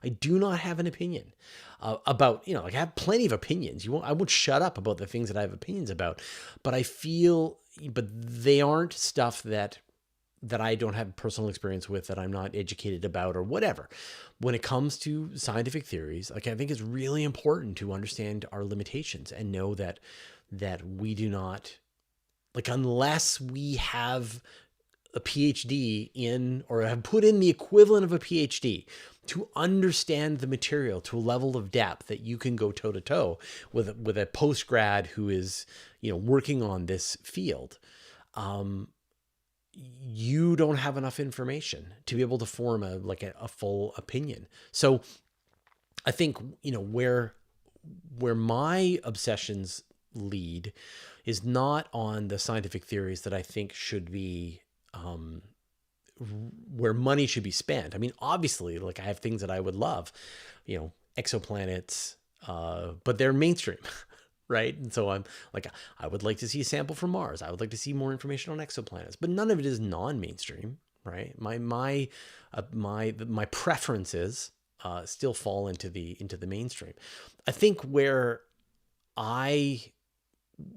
A: I do not have an opinion about, you know, like I have plenty of opinions. I won't shut up about the things that I have opinions about, but but they aren't stuff that I don't have personal experience with, that I'm not educated about or whatever. When it comes to scientific theories, like I think it's really important to understand our limitations and know that we do not, like, unless we have a PhD in, or have put in the equivalent of a PhD to understand the material to a level of depth that you can go toe to toe with a post-grad who is, you know, working on this field, you don't have enough information to be able to form a full opinion. So I think, you know, where my obsessions lead is not on the scientific theories that I think should be, where money should be spent. I mean, obviously, like I have things that I would love, you know, exoplanets, but they're mainstream, right? And so I'm like, I would like to see a sample from Mars. I would like to see more information on exoplanets, but none of it is non-mainstream, right? My preferences still fall into the mainstream. I think where I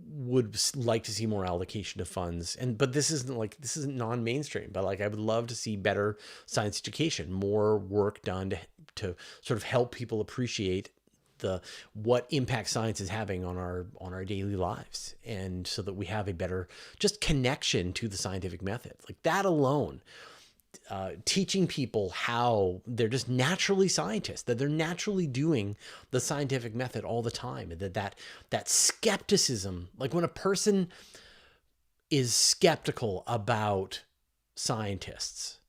A: would like to see more allocation of funds, but this isn't non-mainstream, but like I would love to see better science education, more work done to sort of help people appreciate the what impact science is having on our daily lives, and so that we have a better just connection to the scientific method. Like that alone, teaching people how they're just naturally scientists, that they're naturally doing the scientific method all the time, and that skepticism, like when a person is skeptical about scientists,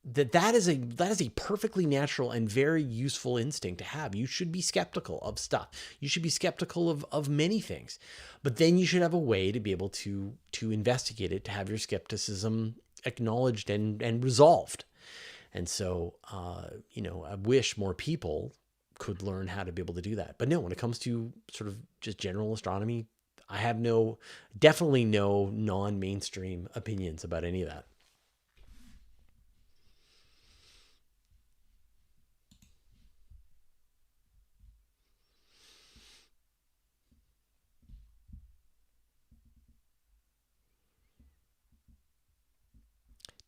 A: that is a perfectly natural and very useful instinct to have. You should be skeptical of stuff. You should be skeptical of many things, but then you should have a way to be able to investigate it, to have your skepticism acknowledged and resolved. And so, I wish more people could learn how to be able to do that. But no, when it comes to sort of just general astronomy, I have definitely no non-mainstream opinions about any of that.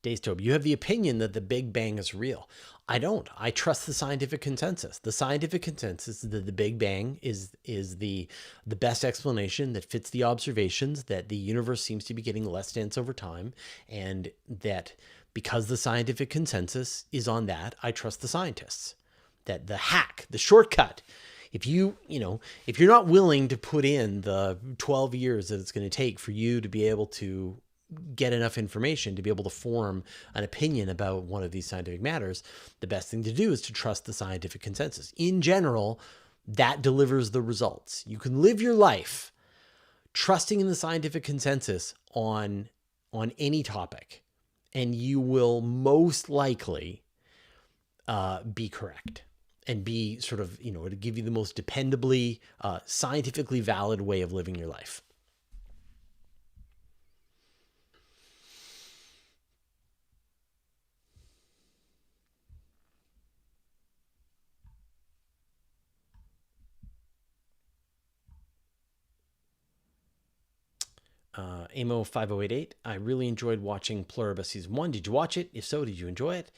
A: Daystobe, you have the opinion that the Big Bang is real. I don't. I trust the scientific consensus. The scientific consensus is that the Big Bang is the best explanation that fits the observations, that the universe seems to be getting less dense over time, and that because the scientific consensus is on that, I trust the scientists. That the shortcut, if if you're not willing to put in the 12 years that it's going to take for you to be able to get enough information to be able to form an opinion about one of these scientific matters, the best thing to do is to trust the scientific consensus. In general, that delivers the results. You can live your life trusting in the scientific consensus on any topic, and you will most likely be correct and be sort of, to give you the most dependably, scientifically valid way of living your life. Amo 5088. I really enjoyed watching Pluribus season 1. Did you watch it? If so, did you enjoy it?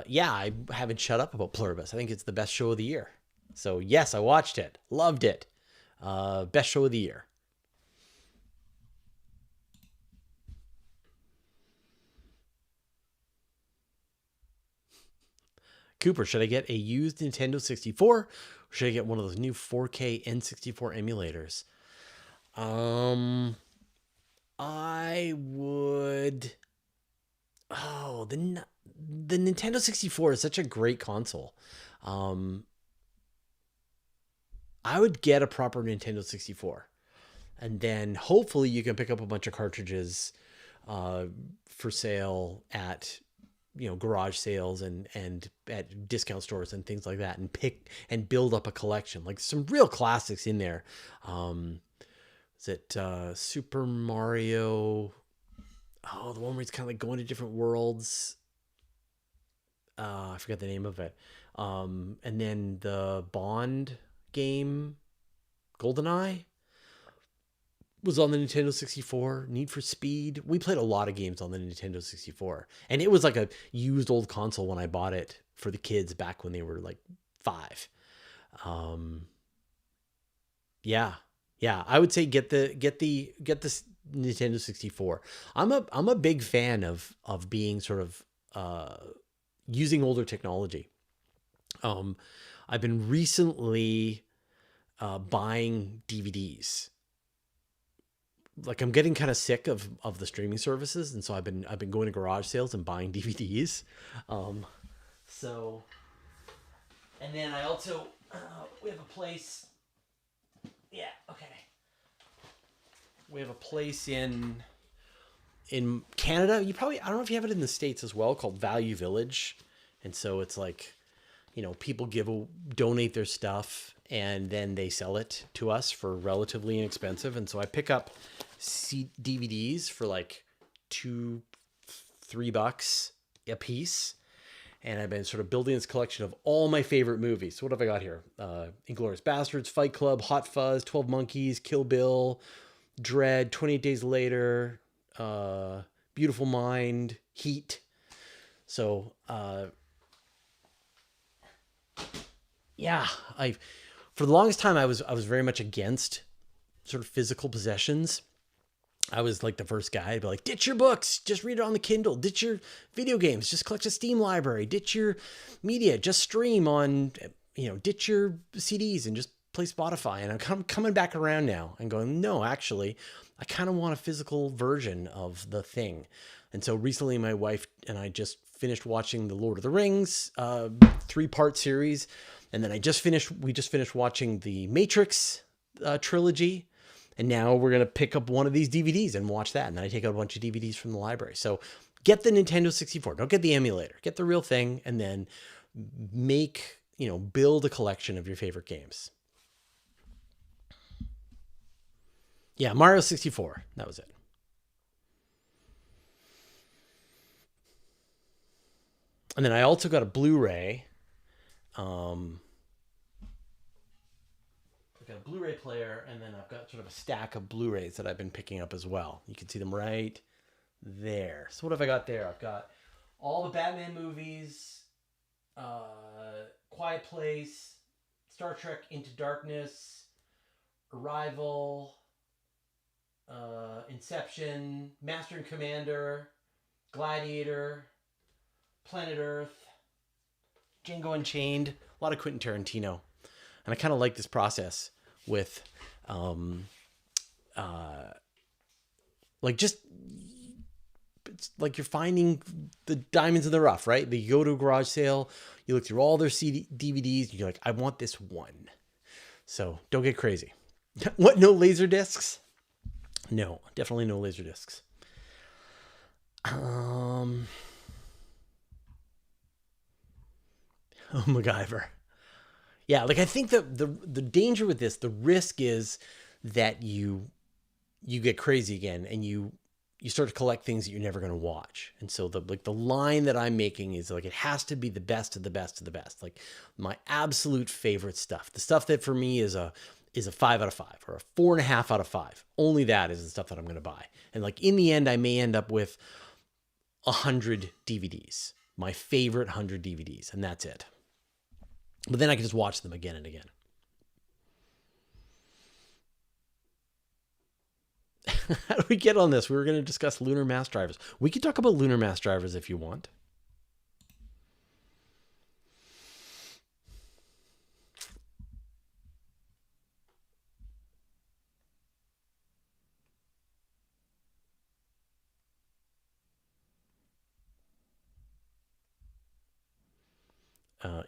A: Yeah, I haven't shut up about Pluribus. I think it's the best show of the year. So yes, I watched it. Loved it. Best show of the year. Cooper, should I get a used Nintendo 64? Or should I get one of those new 4K N64 emulators? I would. Oh, the Nintendo 64 is such a great console. I would get a proper Nintendo 64, and then hopefully you can pick up a bunch of cartridges for sale at garage sales and at discount stores and things like that, and pick and build up a collection, like some real classics in there. Is it Super Mario? Oh, the one where he's kind of like going to different worlds. I forgot the name of it. And then the Bond game, GoldenEye, was on the Nintendo 64. Need for Speed. We played a lot of games on the Nintendo 64. And it was like a used old console when I bought it for the kids back when they were like 5. Yeah. Yeah, I would say get the Nintendo 64. I'm a big fan of being sort of using older technology. I've been recently buying DVDs. Like I'm getting kind of sick of the streaming services, and so I've been going to garage sales and buying DVDs. So, and then I also we have a place. Yeah. Okay. We have a place in Canada. I don't know if you have it in the States as well, called Value Village. And so it's like, people donate their stuff and then they sell it to us for relatively inexpensive. And so I pick up DVDs for like $2-3 a piece. And I've been sort of building this collection of all my favorite movies. So what have I got here? Inglourious Bastards, Fight Club, Hot Fuzz, 12 Monkeys, Kill Bill, Dread, 28 Days Later, Beautiful Mind, Heat. So, yeah, For the longest time, I was very much against sort of physical possessions. I was like the first guy to be like, ditch your books, just read it on the Kindle. Ditch your video games, just collect a Steam library. Ditch your media, just stream on, ditch your CDs and just play Spotify. And I'm coming back around now and going, no, actually, I kind of want a physical version of the thing. And so recently my wife and I just finished watching the Lord of the Rings 3-part series. And then we just finished watching the Matrix trilogy. And now we're going to pick up one of these DVDs and watch that. And then I take out a bunch of DVDs from the library. So get the Nintendo 64. Don't get the emulator. Get the real thing and then build a collection of your favorite games. Yeah, Mario 64. That was it. And then I also got a Blu-ray. I've got a Blu-ray player, and then I've got sort of a stack of Blu-rays that I've been picking up as well. You can see them right there. So what have I got there? I've got all the Batman movies, Quiet Place, Star Trek Into Darkness, Arrival, Inception, Master and Commander, Gladiator, Planet Earth, Django Unchained, a lot of Quentin Tarantino. And I kind of like this process with, it's like you're finding the diamonds in the rough, right? You go to a garage sale, you look through all their DVDs, and you're like, I want this one. So don't get crazy. What? No laser discs? No, definitely no laser discs. Oh, MacGyver. Yeah, like I think that the danger with this, the risk is that you get crazy again and you start to collect things that you're never going to watch. And so the line that I'm making is like it has to be the best of the best of the best. Like my absolute favorite stuff. The stuff that for me is a 5 out of 5 or a 4.5 out of 5. Only that is the stuff that I'm going to buy. And like in the end, I may end up with 100 DVDs, my favorite 100 DVDs, and that's it. But then I can just watch them again and again. How do we get on this? We were going to discuss lunar mass drivers. We could talk about lunar mass drivers if you want.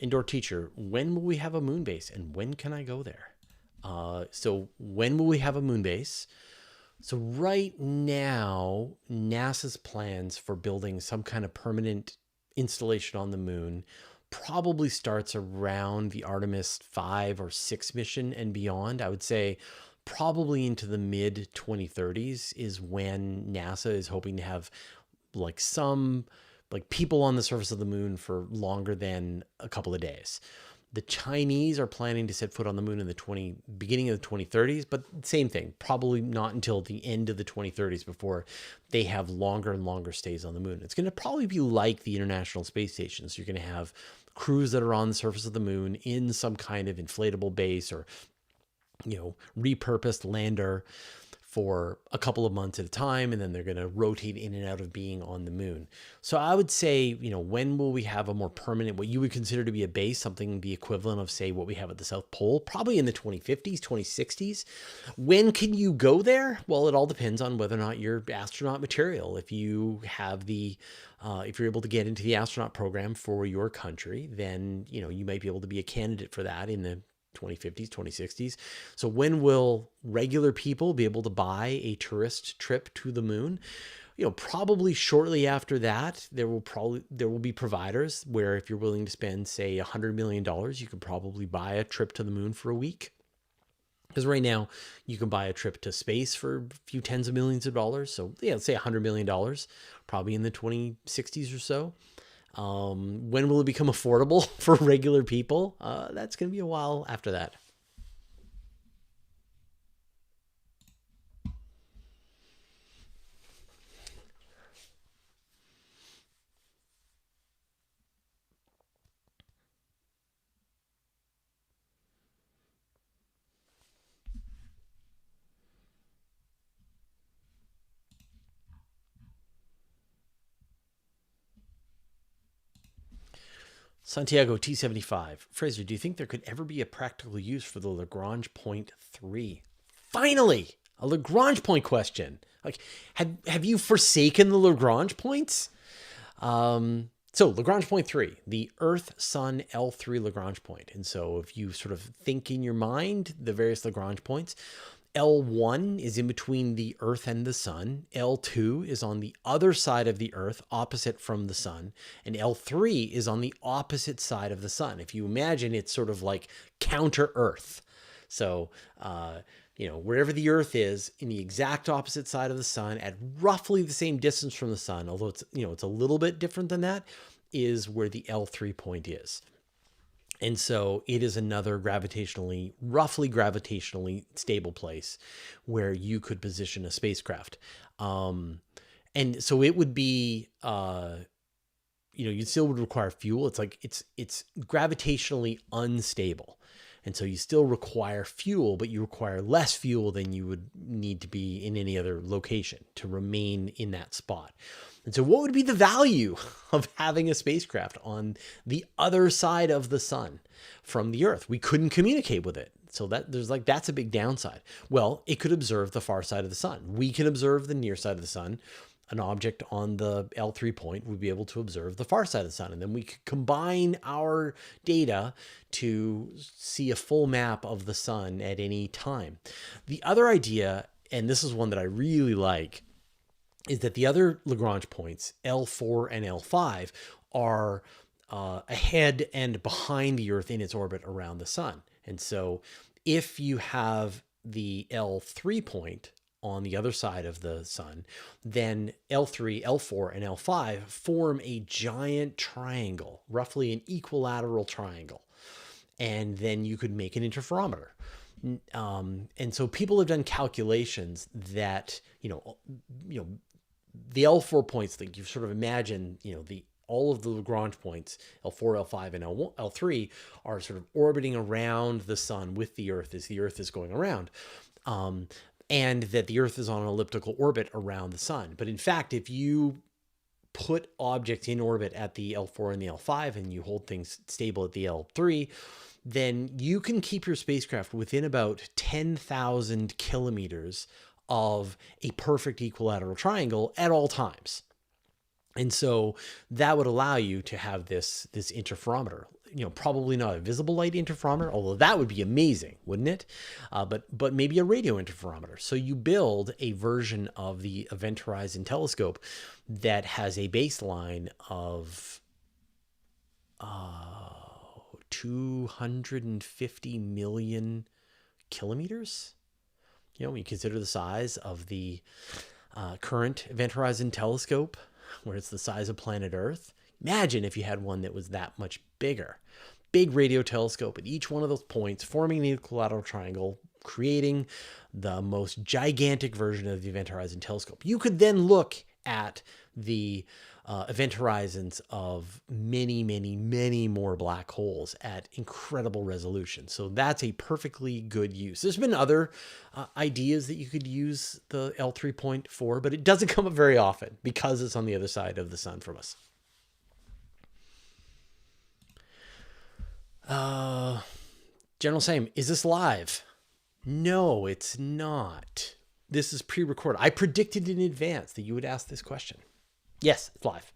A: Indoor teacher, when will we have a moon base and when can I go there? So when will we have a moon base? So right now, NASA's plans for building some kind of permanent installation on the moon probably starts around the Artemis 5 or 6 mission and beyond. I would say probably into the mid 2030s is when NASA is hoping to have like some people on the surface of the moon for longer than a couple of days. The Chinese are planning to set foot on the moon in the beginning of the 2030s, but same thing, probably not until the end of the 2030s before they have longer and longer stays on the moon. It's going to probably be like the International Space Station. So you're going to have crews that are on the surface of the moon in some kind of inflatable base or, repurposed lander for a couple of months at a time, and then they're going to rotate in and out of being on the moon. So I would say, when will we have a more permanent, what you would consider to be a base, something the equivalent of, say, what we have at the South Pole? Probably in the 2050s, 2060s. When can you go there? Well, it all depends on whether or not you're astronaut material. If you have if you're able to get into the astronaut program for your country, then, you might be able to be a candidate for that in the 2050s, 2060s. So when will regular people be able to buy a tourist trip to the moon? Probably shortly after that, there will be providers where if you're willing to spend, say, $100 million, you could probably buy a trip to the moon for a week. Because right now you can buy a trip to space for a few tens of millions of dollars. So yeah, let's say $100 million, probably in the 2060s or so. When will it become affordable for regular people? That's going to be a while after that. Santiago T75. Fraser, do you think there could ever be a practical use for the Lagrange Point 3? Finally, a Lagrange Point question. Like, have you forsaken the Lagrange points? So Lagrange Point 3, the Earth-Sun L3 Lagrange Point. And so if you sort of think in your mind the various Lagrange points, L1 is in between the Earth and the Sun. L2 is on the other side of the Earth, opposite from the Sun. And L3 is on the opposite side of the Sun. If you imagine, it's sort of like counter Earth. So, wherever the Earth is, in the exact opposite side of the Sun, at roughly the same distance from the Sun, although it's a little bit different than that, is where the L3 point is. And so it is another roughly gravitationally stable place where you could position a spacecraft. And so it would be, you still would require fuel. It's like, it's gravitationally unstable. And so you still require fuel, but you require less fuel than you would need to be in any other location to remain in that spot. And so what would be the value of having a spacecraft on the other side of the Sun from the Earth? We couldn't communicate with it. So that's a big downside. Well, it could observe the far side of the Sun. We can observe the near side of the Sun. An object on the L3 point would be able to observe the far side of the Sun. And then we could combine our data to see a full map of the Sun at any time. The other idea, and this is one that I really like, is that the other Lagrange points, L4 and L5, are ahead and behind the Earth in its orbit around the Sun. And so if you have the L3 point on the other side of the Sun, then L3, L4, and L5 form a giant triangle, roughly an equilateral triangle. And then you could make an interferometer. And so people have done calculations that, the L4 points, that you sort of imagine, all of the Lagrange points, L4, L5, and L3, are sort of orbiting around the Sun with the Earth as the Earth is going around. And that the Earth is on an elliptical orbit around the Sun. But in fact, if you put objects in orbit at the L4 and the L5 and you hold things stable at the L3, then you can keep your spacecraft within about 10,000 kilometers of a perfect equilateral triangle at all times. And so that would allow you to have this interferometer. Probably not a visible light interferometer, although that would be amazing, wouldn't it? But maybe a radio interferometer. So you build a version of the Event Horizon Telescope that has a baseline of 250 million kilometers. When you consider the size of the current Event Horizon Telescope, where it's the size of planet Earth. Imagine if you had one that was that much bigger. Big radio telescope at each one of those points, forming the equilateral triangle, creating the most gigantic version of the Event Horizon Telescope. You could then look at the event horizons of many, many, many more black holes at incredible resolution. So that's a perfectly good use. There's been other ideas that you could use the L3 point for, but it doesn't come up very often because it's on the other side of the Sun from us. General Sam, is this live? No, it's not. This is pre-recorded. I predicted in advance that you would ask this question. Yes, it's live.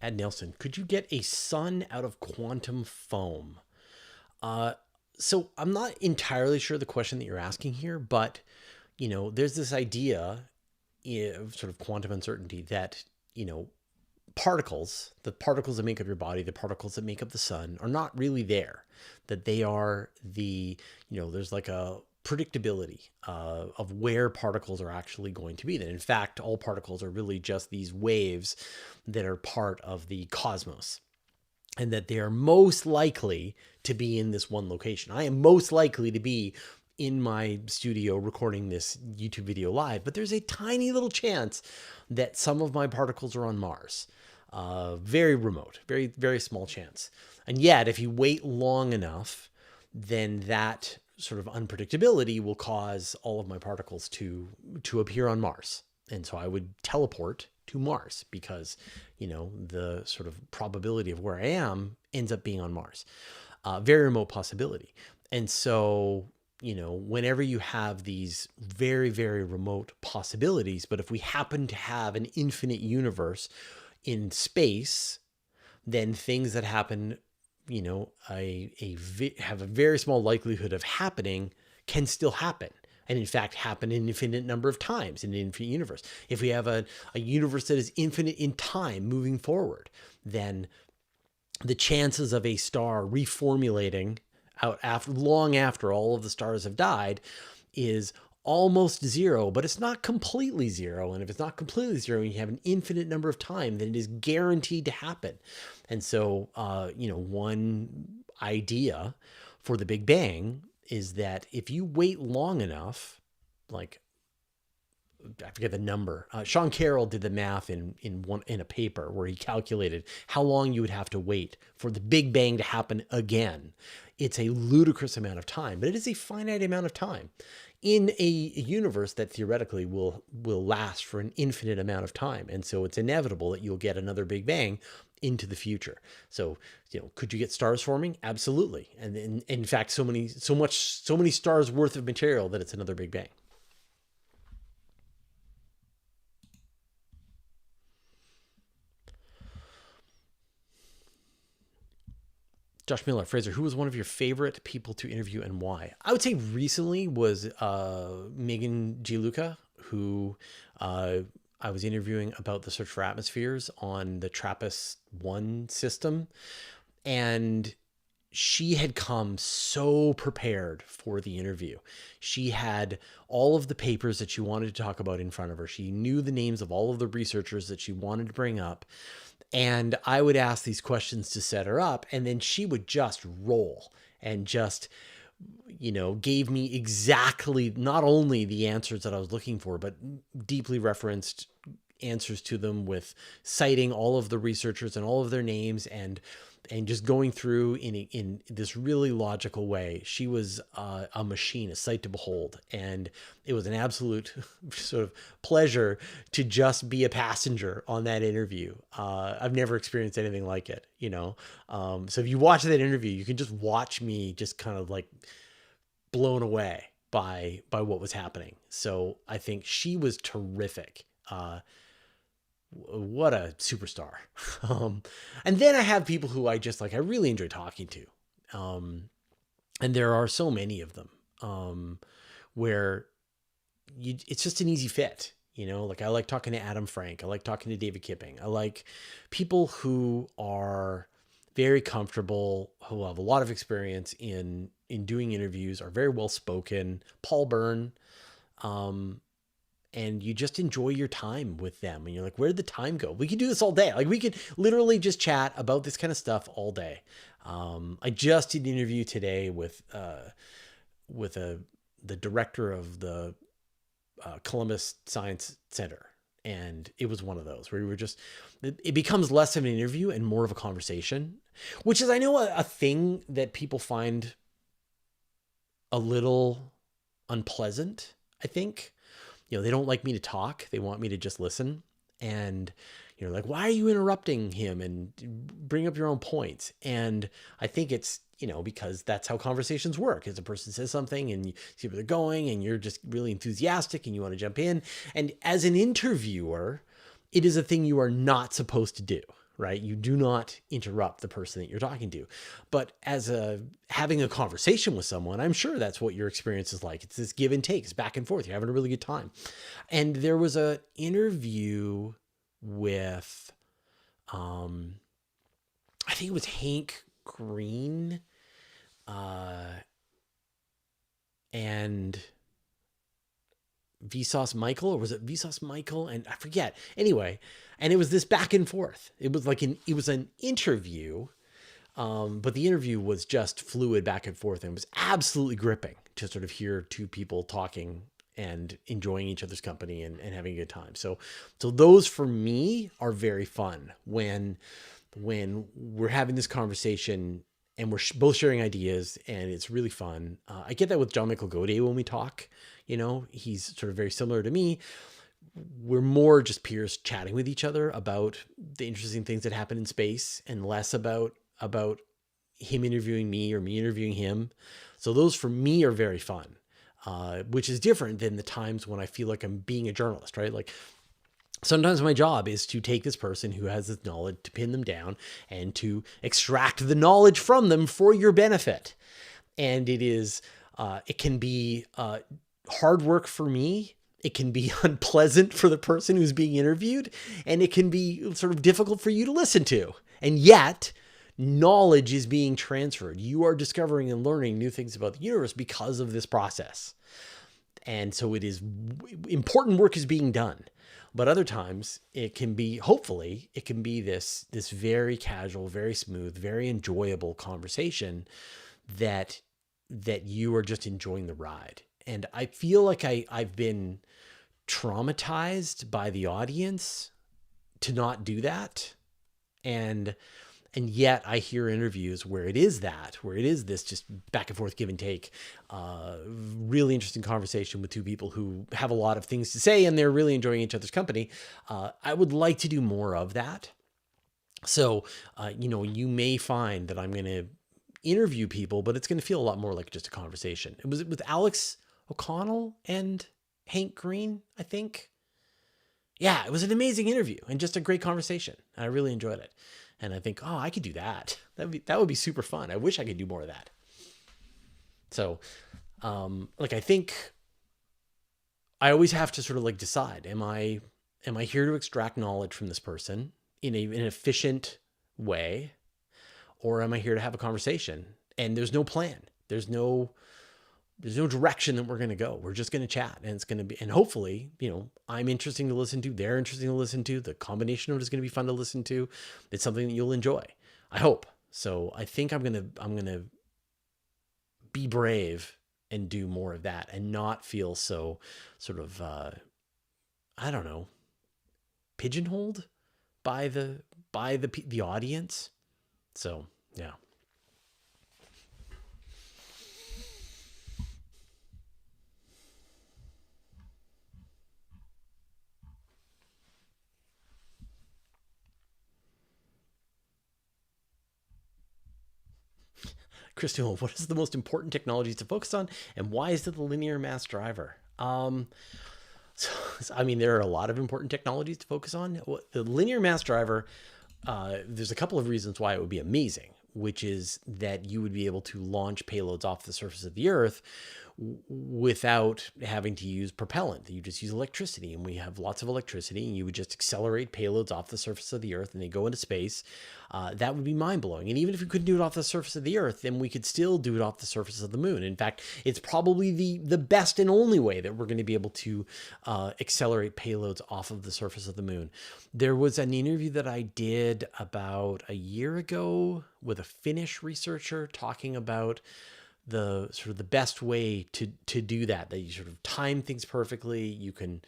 A: Ed Nelson, could you get a sun out of quantum foam? So I'm not entirely sure the question that you're asking here, but there's this idea of sort of quantum uncertainty that, particles, the particles that make up your body, the particles that make up the sun are not really there, that they are there's like a predictability of where particles are actually going to be. That in fact, all particles are really just these waves that are part of the cosmos, and that they are most likely to be in this one location. I am most likely to be in my studio recording this YouTube video live, but there's a tiny little chance that some of my particles are on Mars. Very remote, very, very small chance. And yet, if you wait long enough, then that sort of unpredictability will cause all of my particles to appear on Mars. And so I would teleport to Mars because, the sort of probability of where I am ends up being on Mars. Very remote possibility. And so, whenever you have these very, very remote possibilities, but if we happen to have an infinite universe in space, then things that happen, have a very small likelihood of happening can still happen. And in fact, happen an infinite number of times in an infinite universe. If we have a universe that is infinite in time moving forward, then the chances of a star reformulating out long after all of the stars have died is almost zero, but it's not completely zero. And if it's not completely zero, and you have an infinite number of time, then it is guaranteed to happen. And so, one idea for the Big Bang is that if you wait long enough, like, I forget the number. Sean Carroll did the math in a paper where he calculated how long you would have to wait for the Big Bang to happen again. It's a ludicrous amount of time, but it is a finite amount of time in a universe that theoretically will last for an infinite amount of time. And so it's inevitable that you'll get another Big Bang into the future. So, could you get stars forming? Absolutely. And in fact, so many stars worth of material that it's another Big Bang. Josh Miller, Fraser, who was one of your favorite people to interview and why? I would say recently was Megan G. Luca, who I was interviewing about the search for atmospheres on the TRAPPIST-1 system. And she had come so prepared for the interview. She had all of the papers that she wanted to talk about in front of her. She knew the names of all of the researchers that she wanted to bring up. And I would ask these questions to set her up, and then she would just roll and just, gave me exactly not only the answers that I was looking for, but deeply referenced answers to them with citing all of the researchers and all of their names and just going through in this really logical way. She was a machine, a sight to behold. And it was an absolute sort of pleasure to just be a passenger on that interview. I've never experienced anything like it, So if you watch that interview, you can just watch me just kind of like blown away by what was happening. So I think she was terrific. What a superstar. And then I have people who I just I really enjoy talking to. And there are so many of them, where it's just an easy fit, I like talking to Adam Frank. I like talking to David Kipping. I like people who are very comfortable, who have a lot of experience in doing interviews, are very well spoken. Paul Byrne, and you just enjoy your time with them. And you're like, where did the time go? We could do this all day. We could literally just chat about this kind of stuff all day. I just did an interview today with the director of the Columbus Science Center. And it was one of those where we were just, it becomes less of an interview and more of a conversation, which is, I know, a thing that people find a little unpleasant, I think. They don't like me to talk. They want me to just listen. And, why are you interrupting him and bring up your own points? And I think it's, because that's how conversations work. As a person says something and you see where they're going and you're just really enthusiastic and you want to jump in. And as an interviewer, it is a thing you are not supposed to do, right? You do not interrupt the person that you're talking to. But as having a conversation with someone, I'm sure that's what your experience is like. It's this give and take. It's back and forth. You're having a really good time. And there was an interview with, I think it was Hank Green, and Vsauce Michael, or was it Vsauce Michael? And I forget. Anyway, and it was this back and forth. It was it was an interview, but the interview was just fluid back and forth and it was absolutely gripping to sort of hear two people talking and enjoying each other's company and having a good time. So those for me are very fun when we're having this conversation and we're both sharing ideas and it's really fun. I get that with John Michael Gaudet when we talk, he's sort of very similar to me. We're more just peers chatting with each other about the interesting things that happen in space and less about him interviewing me or me interviewing him. So those for me are very fun, which is different than the times when I feel like I'm being a journalist, right? Like sometimes my job is to take this person who has this knowledge, to pin them down and to extract the knowledge from them for your benefit. And it can be hard work for me. It can be unpleasant for the person who's being interviewed, and it can be sort of difficult for you to listen to. And yet, knowledge is being transferred. You are discovering and learning new things about the universe because of this process. And so important work is being done. But other times it can be, hopefully, it can be this very casual, very smooth, very enjoyable conversation that you are just enjoying the ride. And I feel like I've been traumatized by the audience to not do that. And yet I hear interviews where it is this just back and forth, give and take, really interesting conversation with two people who have a lot of things to say and they're really enjoying each other's company. I would like to do more of that. So, you may find that I'm going to interview people, but it's going to feel a lot more like just a conversation. It was with Alex O'Connell and Hank Green, I think. Yeah, it was an amazing interview and just a great conversation. I really enjoyed it. And I think, I could do that. That would be super fun. I wish I could do more of that. So, I think I always have to sort of decide, am I here to extract knowledge from this person in an efficient way, or am I here to have a conversation? And there's no plan. There's no direction that we're going to go. We're just going to chat, and it's going to be, and hopefully, I'm interesting to listen to. They're interesting to listen to. The combination of it is going to be fun to listen to. It's something that you'll enjoy. I hope. So I think I'm going to be brave and do more of that and not feel so sort of, pigeonholed by the audience. So, yeah. Crystal, what is the most important technologies to focus on, and why is it the linear mass driver? There are a lot of important technologies to focus on. The linear mass driver, there's a couple of reasons why it would be amazing, which is that you would be able to launch payloads off the surface of the Earth without having to use propellant. You just use electricity, and we have lots of electricity, and you would just accelerate payloads off the surface of the Earth and they go into space. That would be mind-blowing. And even if we couldn't do it off the surface of the Earth, then we could still do it off the surface of the moon. In fact, it's probably the best and only way that we're going to be able to accelerate payloads off of the surface of the moon. There was an interview that I did about a year ago with a Finnish researcher talking about the sort of the best way to do that you sort of time things perfectly. You can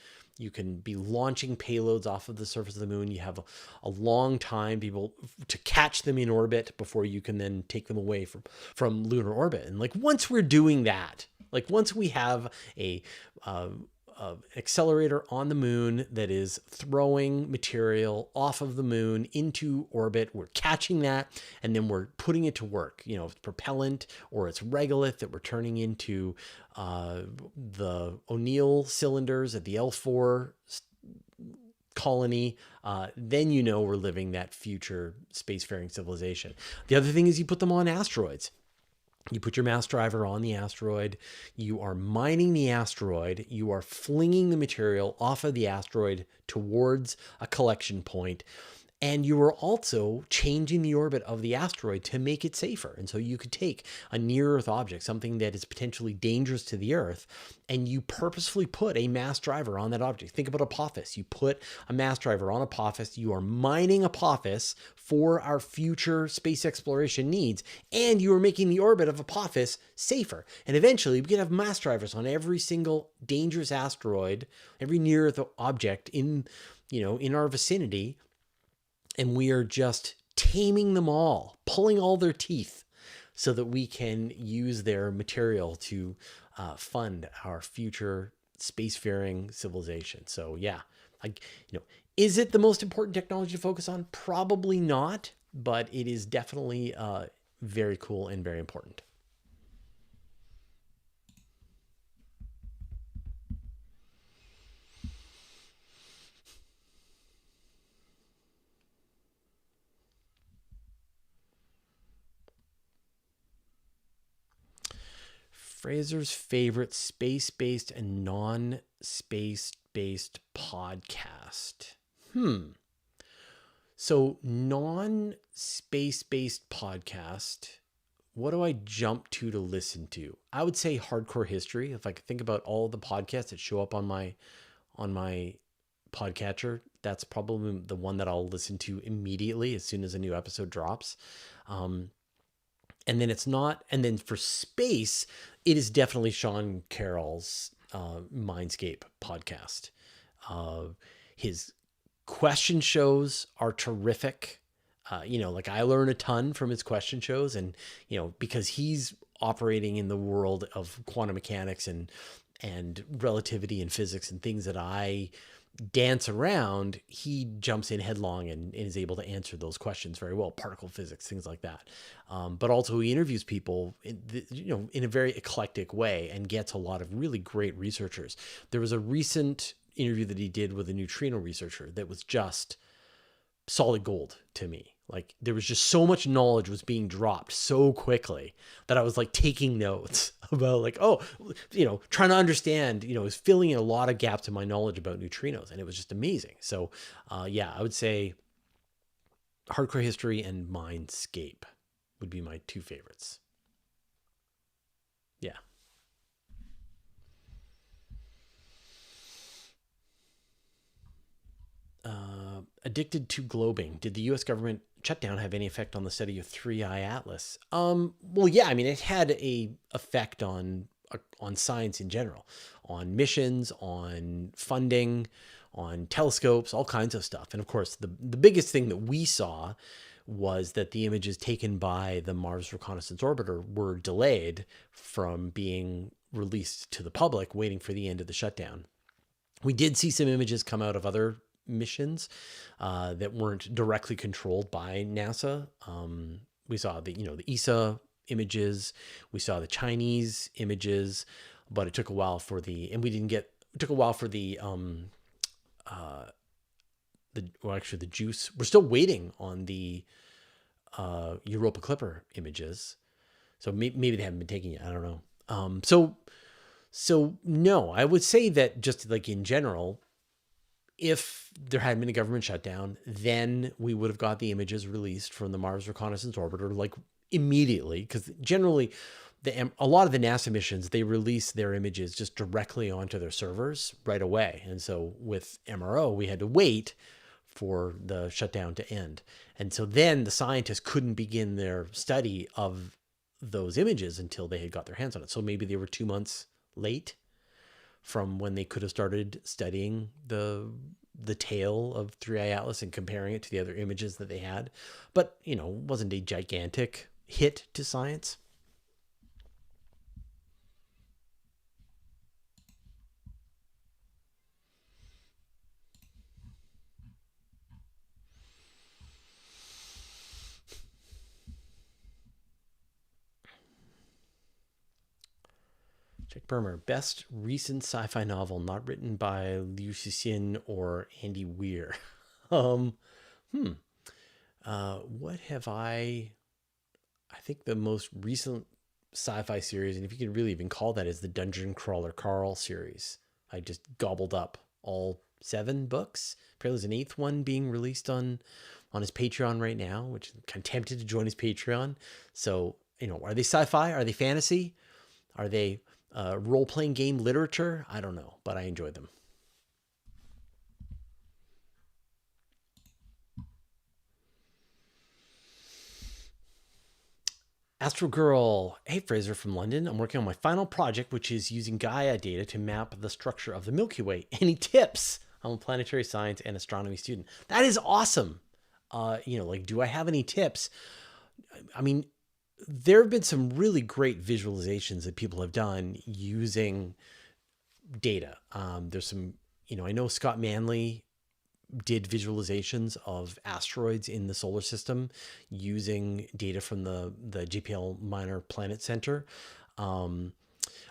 A: be launching payloads off of the surface of the moon. You have a long time to catch them in orbit before you can then take them away from lunar orbit. And once we're doing that, once we have a accelerator on the moon that is throwing material off of the moon into orbit, we're catching that and then we're putting it to work. It's propellant or it's regolith that we're turning into the O'Neill cylinders at the L4 colony, then we're living that future spacefaring civilization. The other thing is you put them on asteroids. You put your mass driver on the asteroid, you are mining the asteroid, you are flinging the material off of the asteroid towards a collection point, And you were also changing the orbit of the asteroid to make it safer. And so you could take a near Earth object, something that is potentially dangerous to the Earth, and you purposefully put a mass driver on that object. Think about Apophis. You put a mass driver on Apophis. You are mining Apophis for our future space exploration needs, and you are making the orbit of Apophis safer. And eventually, we could have mass drivers on every single dangerous asteroid, every near Earth object in our vicinity. And we are just taming them all, pulling all their teeth so that we can use their material to fund our future spacefaring civilization. So yeah, is it the most important technology to focus on? Probably not, but it is definitely very cool and very important. Fraser's favorite space-based and non-space-based podcast. So non-space-based podcast, what do I jump to listen to? I would say Hardcore History. If I could think about all the podcasts that show up on my podcatcher, that's probably the one that I'll listen to immediately as soon as a new episode drops. And then for space, it is definitely Sean Carroll's Mindscape podcast. His question shows are terrific. I learn a ton from his question shows, and because he's operating in the world of quantum mechanics and relativity and physics and things that I dance around, he jumps in headlong and is able to answer those questions very well. Particle physics, things like that. But also he interviews people in a very eclectic way and gets a lot of really great researchers. There was a recent interview that he did with a neutrino researcher that was just solid gold to me. Like, there was just so much knowledge was being dropped so quickly that I was like taking notes about trying to understand, was filling in a lot of gaps in my knowledge about neutrinos, and it was just amazing. So I would say Hardcore History and Mindscape would be my two favorites. Yeah. Addicted to globing. Did the U.S. government shutdown have any effect on the study of 3I Atlas? Well, yeah, I mean, it had a effect on science in general, on missions, on funding, on telescopes, all kinds of stuff. And of course, the biggest thing that we saw was that the images taken by the Mars Reconnaissance Orbiter were delayed from being released to the public, waiting for the end of the shutdown. We did see some images come out of other missions that weren't directly controlled by NASA. We saw the ESA images, we saw the Chinese images, but it took a while for the JUICE. We're still waiting on the Europa Clipper images, so maybe they haven't been taking it. I don't know. So no, I would say that just like in general, if there had been a government shutdown, then we would have got the images released from the Mars Reconnaissance Orbiter like immediately, because generally a lot of the NASA missions, they release their images just directly onto their servers right away. And so with MRO, we had to wait for the shutdown to end. And so then the scientists couldn't begin their study of those images until they had got their hands on it. So maybe they were 2 months late from when they could have started studying the tail of 3I Atlas and comparing it to the other images that they had. But, it wasn't a gigantic hit to science. Jack Burmer, best recent sci-fi novel not written by Liu Cixin or Andy Weir. What have I think the most recent sci-fi series, and if you could really even call that, is the Dungeon Crawler Carl series. I just gobbled up all 7 books. Apparently there's an 8th one being released on on his Patreon right now, which I'm kind of tempted to join his Patreon. So, are they sci-fi? Are they fantasy? Are they role-playing game literature? I don't know, but I enjoy them. Astro Girl, hey Fraser from London. I'm working on my final project, which is using Gaia data to map the structure of the Milky Way. Any tips? I'm a planetary science and astronomy student. That is awesome. Do I have any tips? I mean, there have been some really great visualizations that people have done using data. There's some, I know Scott Manley did visualizations of asteroids in the solar system using data from the JPL Minor Planet Center. Dylan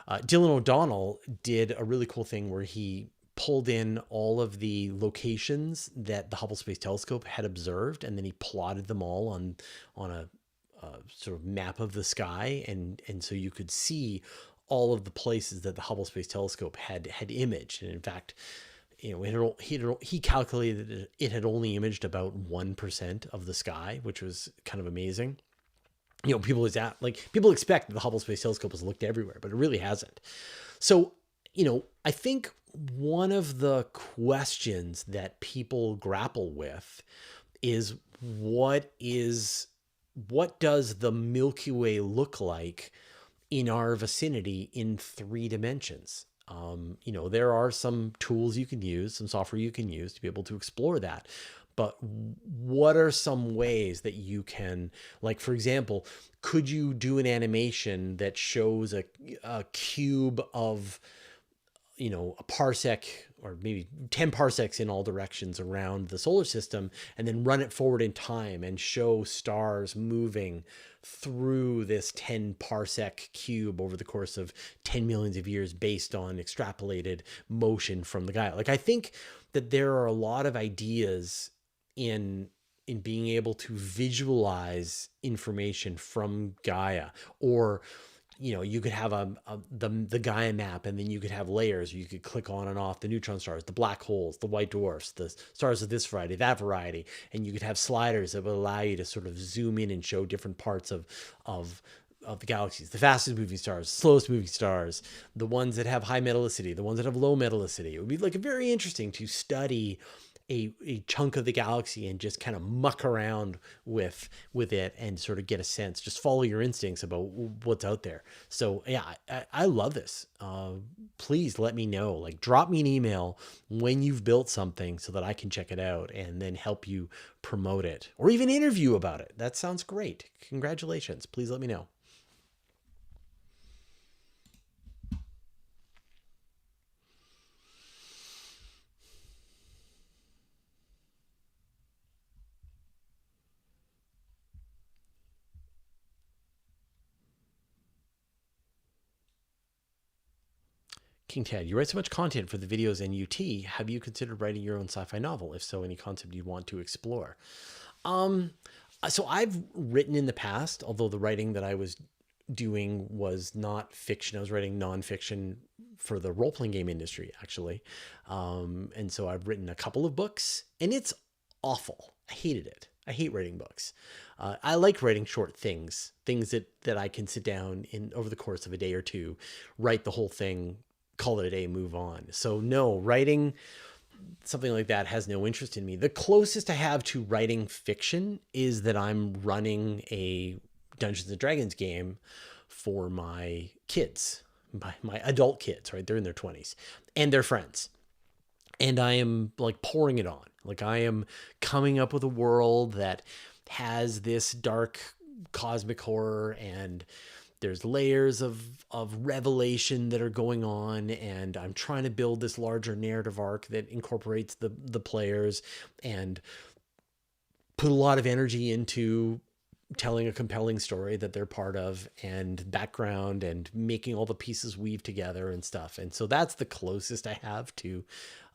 A: O'Donnell did a really cool thing where he pulled in all of the locations that the Hubble Space Telescope had observed, and then he plotted them all on a sort of map of the sky, and so you could see all of the places that the Hubble Space Telescope had imaged. And in fact, he calculated that it had only imaged about 1% of the sky, which was kind of amazing. People expect that the Hubble Space Telescope has looked everywhere, but it really hasn't. So, I think one of the questions that people grapple with is what does the Milky Way look like in our vicinity in 3 dimensions? There are some tools you can use, some software you can use to be able to explore that. But what are some ways that you can, like, for example, could you do an animation that shows a cube of, a parsec or maybe 10 parsecs in all directions around the solar system, and then run it forward in time and show stars moving through this 10 parsec cube over the course of 10 millions of years based on extrapolated motion from the Gaia? Like, I think that there are a lot of ideas in being able to visualize information from Gaia, or you could have the Gaia map, and then you could have layers. You could click on and off the neutron stars, the black holes, the white dwarfs, the stars of this variety, that variety, and you could have sliders that would allow you to sort of zoom in and show different parts of the galaxies, the fastest moving stars, slowest moving stars, the ones that have high metallicity, the ones that have low metallicity. It would be like very interesting to study a chunk of the galaxy and just kind of muck around with it and sort of get a sense, just follow your instincts about what's out there. So yeah, I love this. Please let me know, like, drop me an email when you've built something so that I can check it out and then help you promote it, or even interview about it. That sounds great. Congratulations. Please let me know. King Ted, you write so much content for the videos and UT. Have you considered writing your own sci-fi novel? If so, any concept you want to explore? So I've written in the past, although the writing that I was doing was not fiction. I was writing nonfiction for the role-playing game industry, actually. And so I've written a couple of books, and it's awful. I hated it. I hate writing books. I like writing short things that I can sit down in over the course of a day or two, write the whole thing, call it a day, move on. So no, writing something like that has no interest in me. The closest I have to writing fiction is that I'm running a Dungeons and Dragons game for my kids, my adult kids, right? They're in their 20s, and their friends. And I am like pouring it on. Like, I am coming up with a world that has this dark cosmic horror, and there's layers of revelation that are going on, and I'm trying to build this larger narrative arc that incorporates the players and put a lot of energy into telling a compelling story that they're part of, and background, and making all the pieces weave together and stuff. And so that's the closest I have to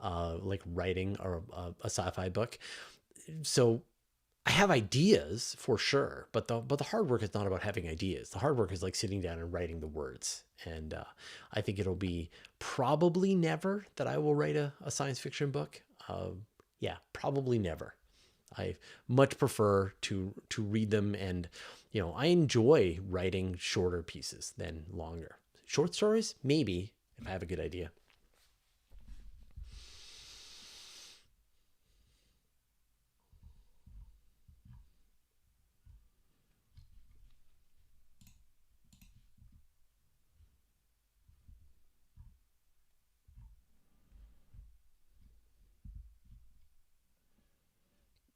A: like writing a sci-fi book. So I have ideas for sure, but the hard work is not about having ideas. The hard work is like sitting down and writing the words. And I think it'll be probably never that I will write a science fiction book. Yeah, probably never. I much prefer to read them, and I enjoy writing shorter pieces than longer. Short stories, maybe, if I have a good idea.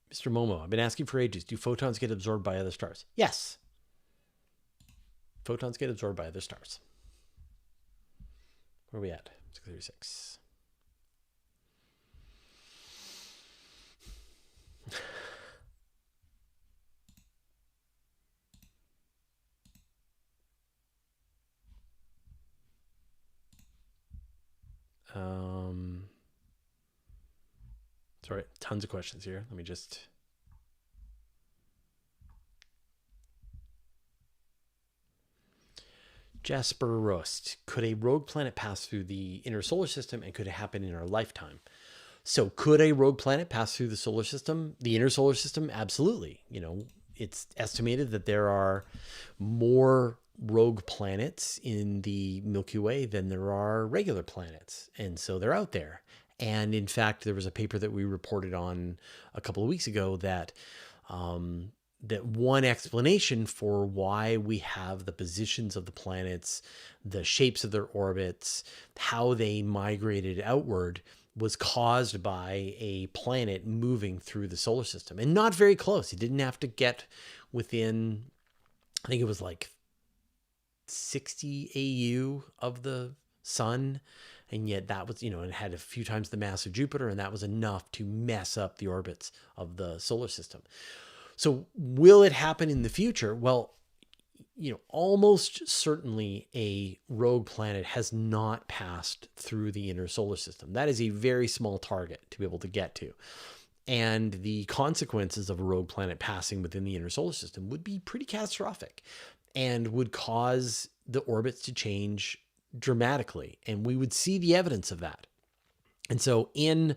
A: Mr. Momo, I've been asking for ages. Do photons get absorbed by other stars? Yes. Photons get absorbed by other stars. Where are we at? 636. Sorry, tons of questions here. Let me just... Jasper Rust. Could a rogue planet pass through the inner solar system, and could it happen in our lifetime? So could a rogue planet pass through the solar system, the inner solar system? Absolutely. It's estimated that there are more rogue planets in the Milky Way than there are regular planets. And so they're out there. And in fact, there was a paper that we reported on a couple of weeks ago that that one explanation for why we have the positions of the planets, the shapes of their orbits, how they migrated outward, was caused by a planet moving through the solar system, and not very close. It didn't have to get within, I think it was like 60 AU of the sun. And yet that was, it had a few times the mass of Jupiter, and that was enough to mess up the orbits of the solar system. So will it happen in the future? Well, almost certainly a rogue planet has not passed through the inner solar system. That is a very small target to be able to get to. And the consequences of a rogue planet passing within the inner solar system would be pretty catastrophic and would cause the orbits to change dramatically. And we would see the evidence of that. And so in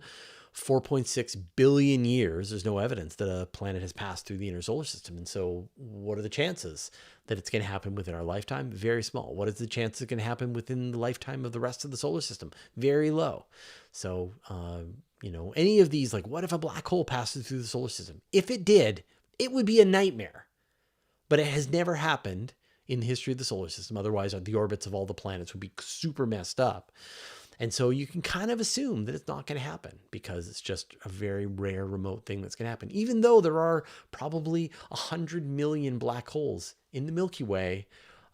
A: 4.6 billion years, there's no evidence that a planet has passed through the inner solar system. And so what are the chances that it's going to happen within our lifetime? Very small. What is the chance it's going to happen within the lifetime of the rest of the solar system? Very low. So, any of these, like, what if a black hole passes through the solar system? If it did, it would be a nightmare. But it has never happened in the history of the solar system. Otherwise, the orbits of all the planets would be super messed up. And so you can kind of assume that it's not going to happen because it's just a very rare remote thing that's going to happen. Even though there are probably 100 million black holes in the Milky Way,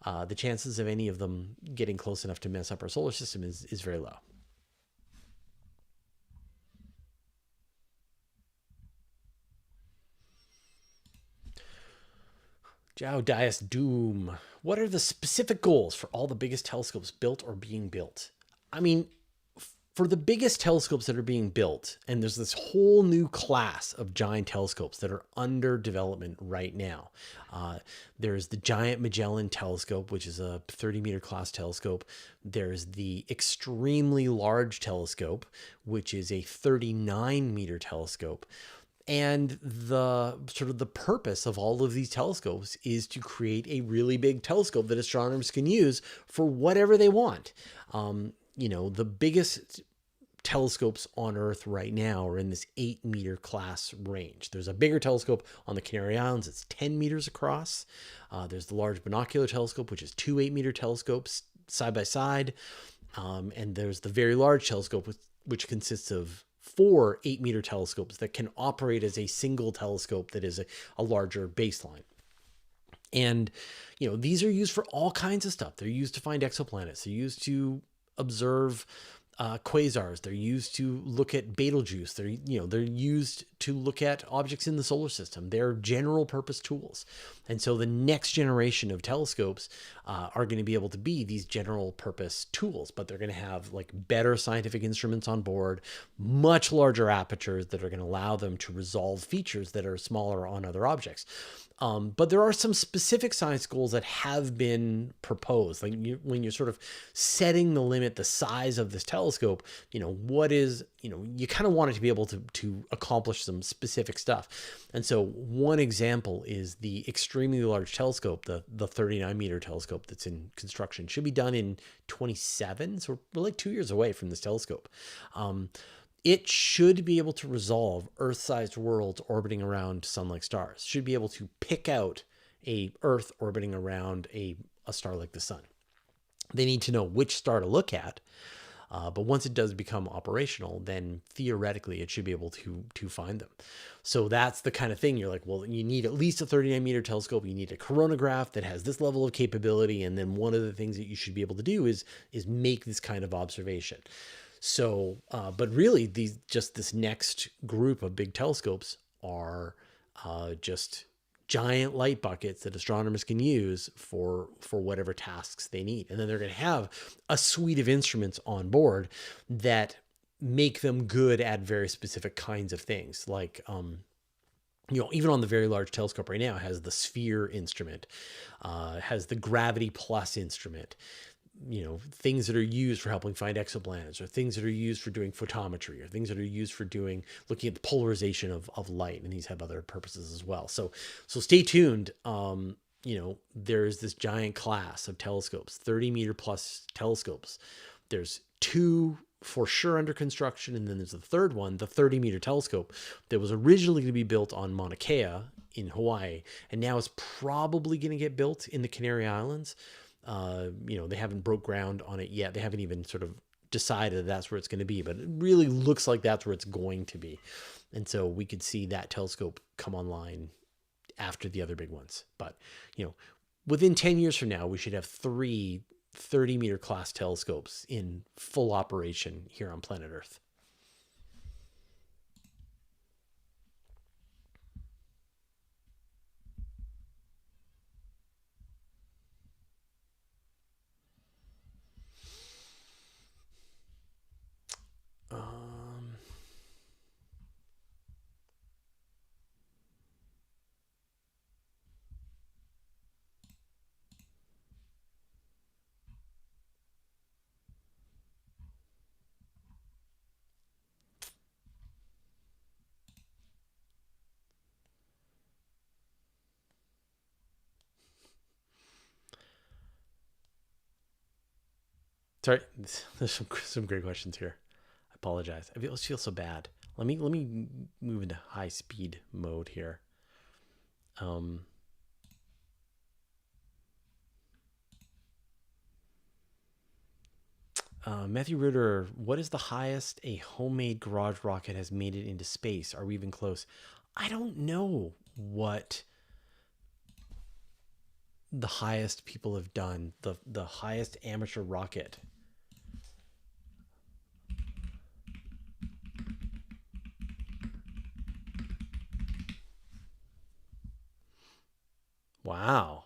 A: the chances of any of them getting close enough to mess up our solar system is very low. Jow Dias Doom. What are the specific goals for all the biggest telescopes built or being built? I mean, for the biggest telescopes that are being built, and there's this whole new class of giant telescopes that are under development right now. There's the Giant Magellan Telescope, which is a 30-meter class telescope. There's the Extremely Large Telescope, which is a 39-meter telescope. And the purpose of all of these telescopes is to create a really big telescope that astronomers can use for whatever they want. The biggest telescopes on Earth right now are in this 8-meter class range. There's a bigger telescope on the Canary Islands. It's 10 meters across. There's the Large Binocular Telescope, which is 2 8-meter telescopes side by side. And there's the Very Large Telescope, which consists of 4 8-meter telescopes that can operate as a single telescope that is a larger baseline. And, these are used for all kinds of stuff. They're used to find exoplanets. They're used to observe quasars. They're used to look at Betelgeuse. They're used to look at objects in the solar system. They're general purpose tools. And so the next generation of telescopes are going to be able to be these general purpose tools, but they're going to have like better scientific instruments on board, much larger apertures that are going to allow them to resolve features that are smaller on other objects. But there are some specific science goals that have been proposed. Like when you're sort of setting the limit, the size of this telescope, telescope, what is, you kind of want it to be able to accomplish some specific stuff. And so one example is the extremely large telescope, the 39-meter telescope that's in construction. Should be done in 27, so we're like 2 years away from this telescope. It should be able to resolve Earth-sized worlds orbiting around sun-like stars. Should be able to pick out a Earth orbiting around a star like the sun. They need to know which star to look at, but once it does become operational, then theoretically it should be able to find them. So that's the kind of thing you're like, well, you need at least a 39-meter telescope. You need a coronagraph that has this level of capability, and then one of the things that you should be able to do is make this kind of observation. So, but really, this next group of big telescopes are just giant light buckets that astronomers can use for whatever tasks they need. And then they're going to have a suite of instruments on board that make them good at very specific kinds of things. Like, even on the very large telescope right now, it has the sphere instrument, has the gravity plus instrument, things that are used for helping find exoplanets, or things that are used for doing photometry, or things that are used for looking at the polarization of light. And these have other purposes as well. So stay tuned. There's this giant class of telescopes, 30-meter plus telescopes. There's 2 for sure under construction. And then there's the third one, the 30-meter telescope that was originally going to be built on Mauna Kea in Hawaii. And now it's probably going to get built in the Canary Islands. They haven't broke ground on it yet. They haven't even sort of decided that's where it's going to be, but it really looks like that's where it's going to be. And so we could see that telescope come online after the other big ones. But, within 10 years from now, we should have 3 30-meter class telescopes in full operation here on planet Earth. Sorry, there's some great questions here. I apologize. I feel so bad. Let me move into high speed mode here. Matthew Ritter, what is the highest a homemade garage rocket has made it into space? Are we even close? I don't know what the highest people have done. The highest amateur rocket. Wow.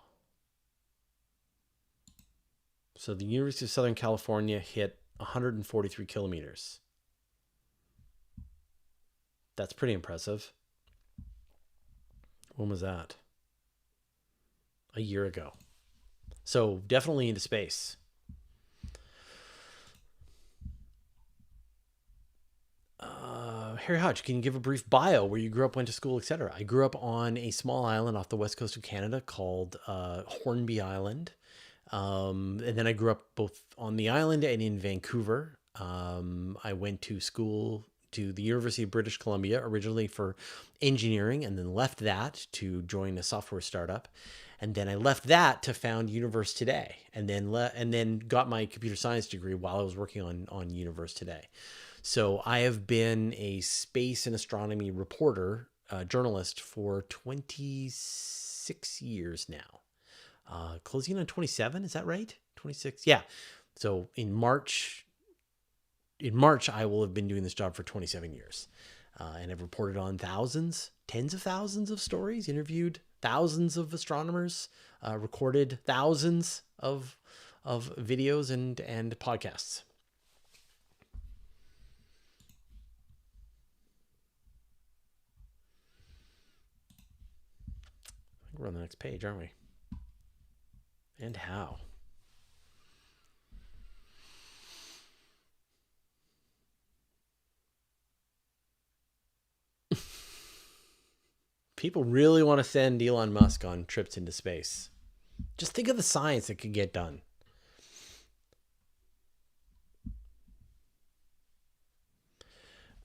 A: So the University of Southern California hit 143 kilometers. That's pretty impressive. When was that? A year ago. So definitely into space. Harry Hodge, can you give a brief bio where you grew up, went to school, etc.? I grew up on a small island off the west coast of Canada called Hornby Island. And then I grew up both on the island and in Vancouver. I went to school to the University of British Columbia originally for engineering, and then left that to join a software startup. And then I left that to found Universe Today, and then got my computer science degree while I was working on Universe Today. So I have been a space and astronomy reporter, journalist for 26 years now. Closing on 27, is that right? 26, yeah. So in March, I will have been doing this job for 27 years. And I've reported on tens of thousands of stories, interviewed thousands of astronomers, recorded thousands of videos and podcasts. I think we're on the next page, aren't we? And how? People really want to send Elon Musk on trips into space. Just think of the science that could get done.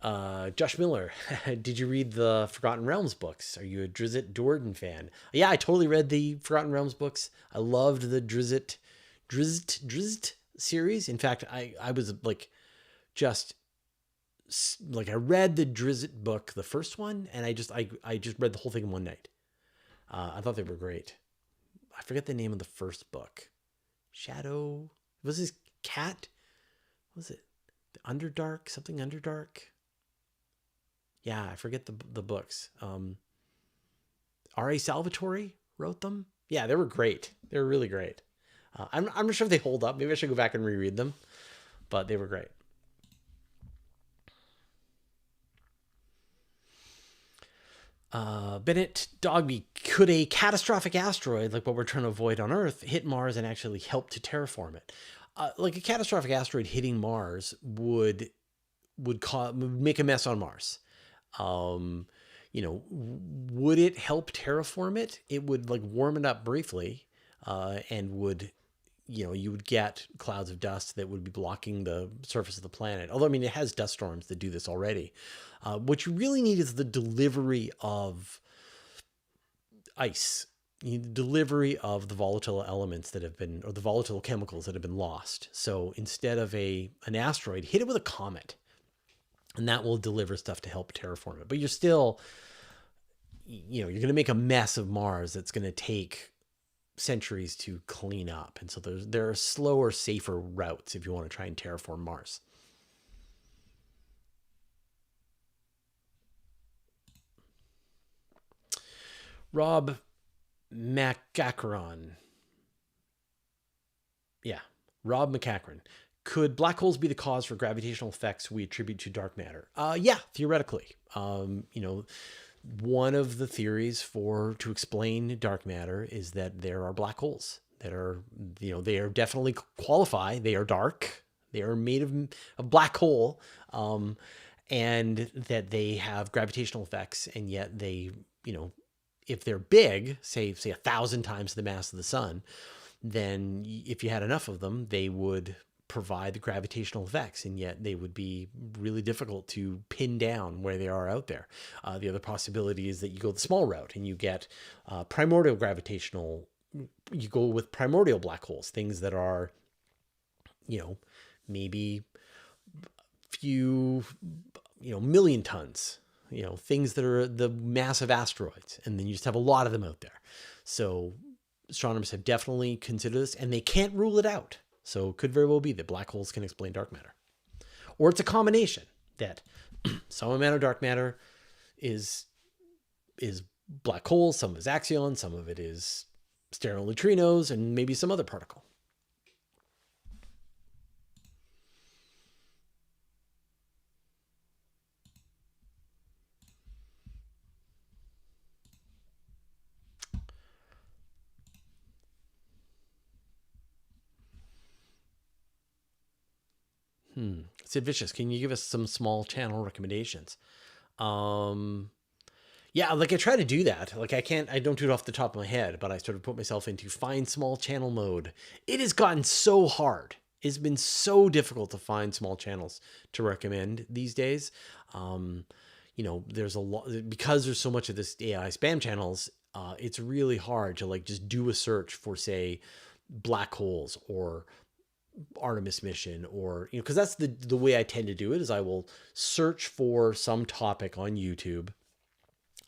A: Josh Miller, did you read the Forgotten Realms books? Are you a Drizzt Do'Urden fan? Yeah, I totally read the Forgotten Realms books. I loved the Drizzt series. In fact, I was like, just like I read the Drizzt book, the first one, and I just read the whole thing in one night. I thought they were great. I forget the name of the first book. Shadow, was his cat? What was it? The Underdark, something Underdark. Yeah, I forget the books. R.A. Salvatore wrote them. Yeah, they were great. They were really great. I'm not sure if they hold up. Maybe I should go back and reread them, but they were great. Bennett Dogby, could a catastrophic asteroid like what we're trying to avoid on Earth hit Mars and actually help to terraform it? Like a catastrophic asteroid hitting Mars would make a mess on Mars. Would it help terraform it? It would like warm it up briefly, and would, you would get clouds of dust that would be blocking the surface of the planet. Although, I mean, it has dust storms that do this already. What you really need is the delivery of ice. You need the delivery of the volatile elements that have been, or the volatile chemicals that have been lost. So instead of an asteroid, hit it with a comet. And that will deliver stuff to help terraform it. But you're still, you're going to make a mess of Mars that's going to take centuries to clean up. And so there are slower, safer routes if you want to try and terraform Mars. Rob McCachron. Yeah, Rob McCachron. Could black holes be the cause for gravitational effects we attribute to dark matter? Yeah, theoretically. One of the theories to explain dark matter is that there are black holes that are, they are definitely qualify. They are dark. They are made of black hole, and that they have gravitational effects, and yet they, if they're big, say 1,000 times the mass of the sun, then if you had enough of them, they would provide the gravitational effects, and yet they would be really difficult to pin down where they are out there. The other possibility is that you go the small route and you get primordial gravitational, you go with primordial black holes, things that are, maybe few, million tons, things that are the mass of asteroids, and then you just have a lot of them out there. So astronomers have definitely considered this, and they can't rule it out. So it could very well be that black holes can explain dark matter. Or it's a combination that some amount of dark matter is black holes, some of it is axion, some of it is sterile neutrinos, and maybe some other particle. Sid Vicious, can you give us some small channel recommendations? Yeah, like I try to do that. Like I don't do it off the top of my head, but I sort of put myself into find small channel mode. It has gotten so hard. It's been so difficult to find small channels to recommend these days. There's a lot, because there's so much of this AI spam channels. It's really hard to like just do a search for, say, black holes or Artemis mission, or because that's the way I tend to do it, is I will search for some topic on YouTube.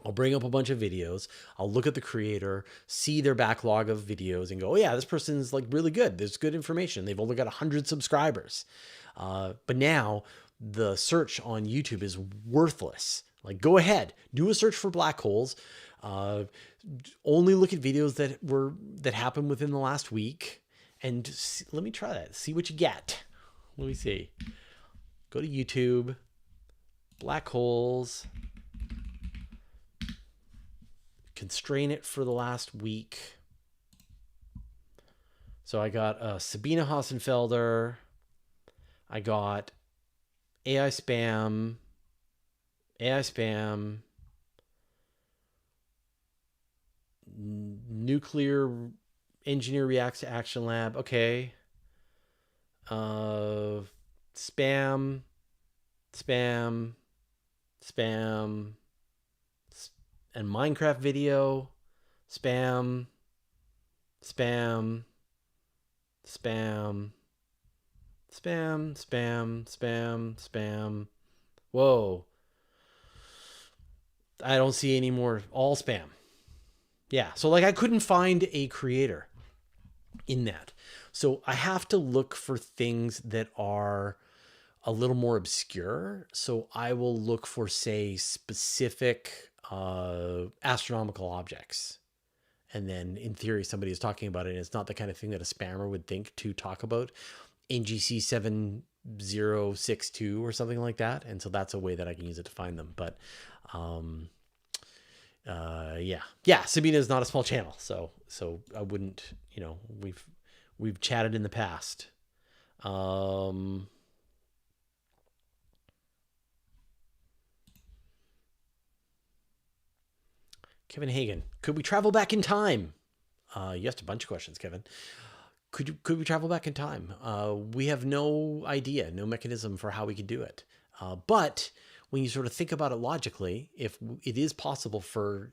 A: I'll bring up a bunch of videos. I'll look at the creator, see their backlog of videos, and go, oh yeah, this person's like really good. There's good information. They've only got 100 subscribers. But now the search on YouTube is worthless. Like, go ahead, do a search for black holes. Only look at videos that happened within the last week. And let me try that. See what you get. Let me see. Go to YouTube. Black holes. Constrain it for the last week. So I got Sabina Hassenfelder. I got AI spam. nuclear engineer reacts to action lab. Okay. Spam, spam, spam, and Minecraft video, spam, spam, spam, spam, spam, spam, spam. Whoa. I don't see any more. All spam. Yeah. So like I couldn't find a creator in that. So I have to look for things that are a little more obscure. So I will look for, say, specific astronomical objects. And then in theory, somebody is talking about it. And it's not the kind of thing that a spammer would think to talk about. NGC 7062 or something like that. And so that's a way that I can use it to find them. But yeah, Sabina is not a small channel. So I wouldn't, we've chatted in the past. Kevin Hagen, could we travel back in time? You asked a bunch of questions, Kevin. Could we travel back in time? We have no idea, no mechanism for how we could do it. But when you sort of think about it logically, if it is possible for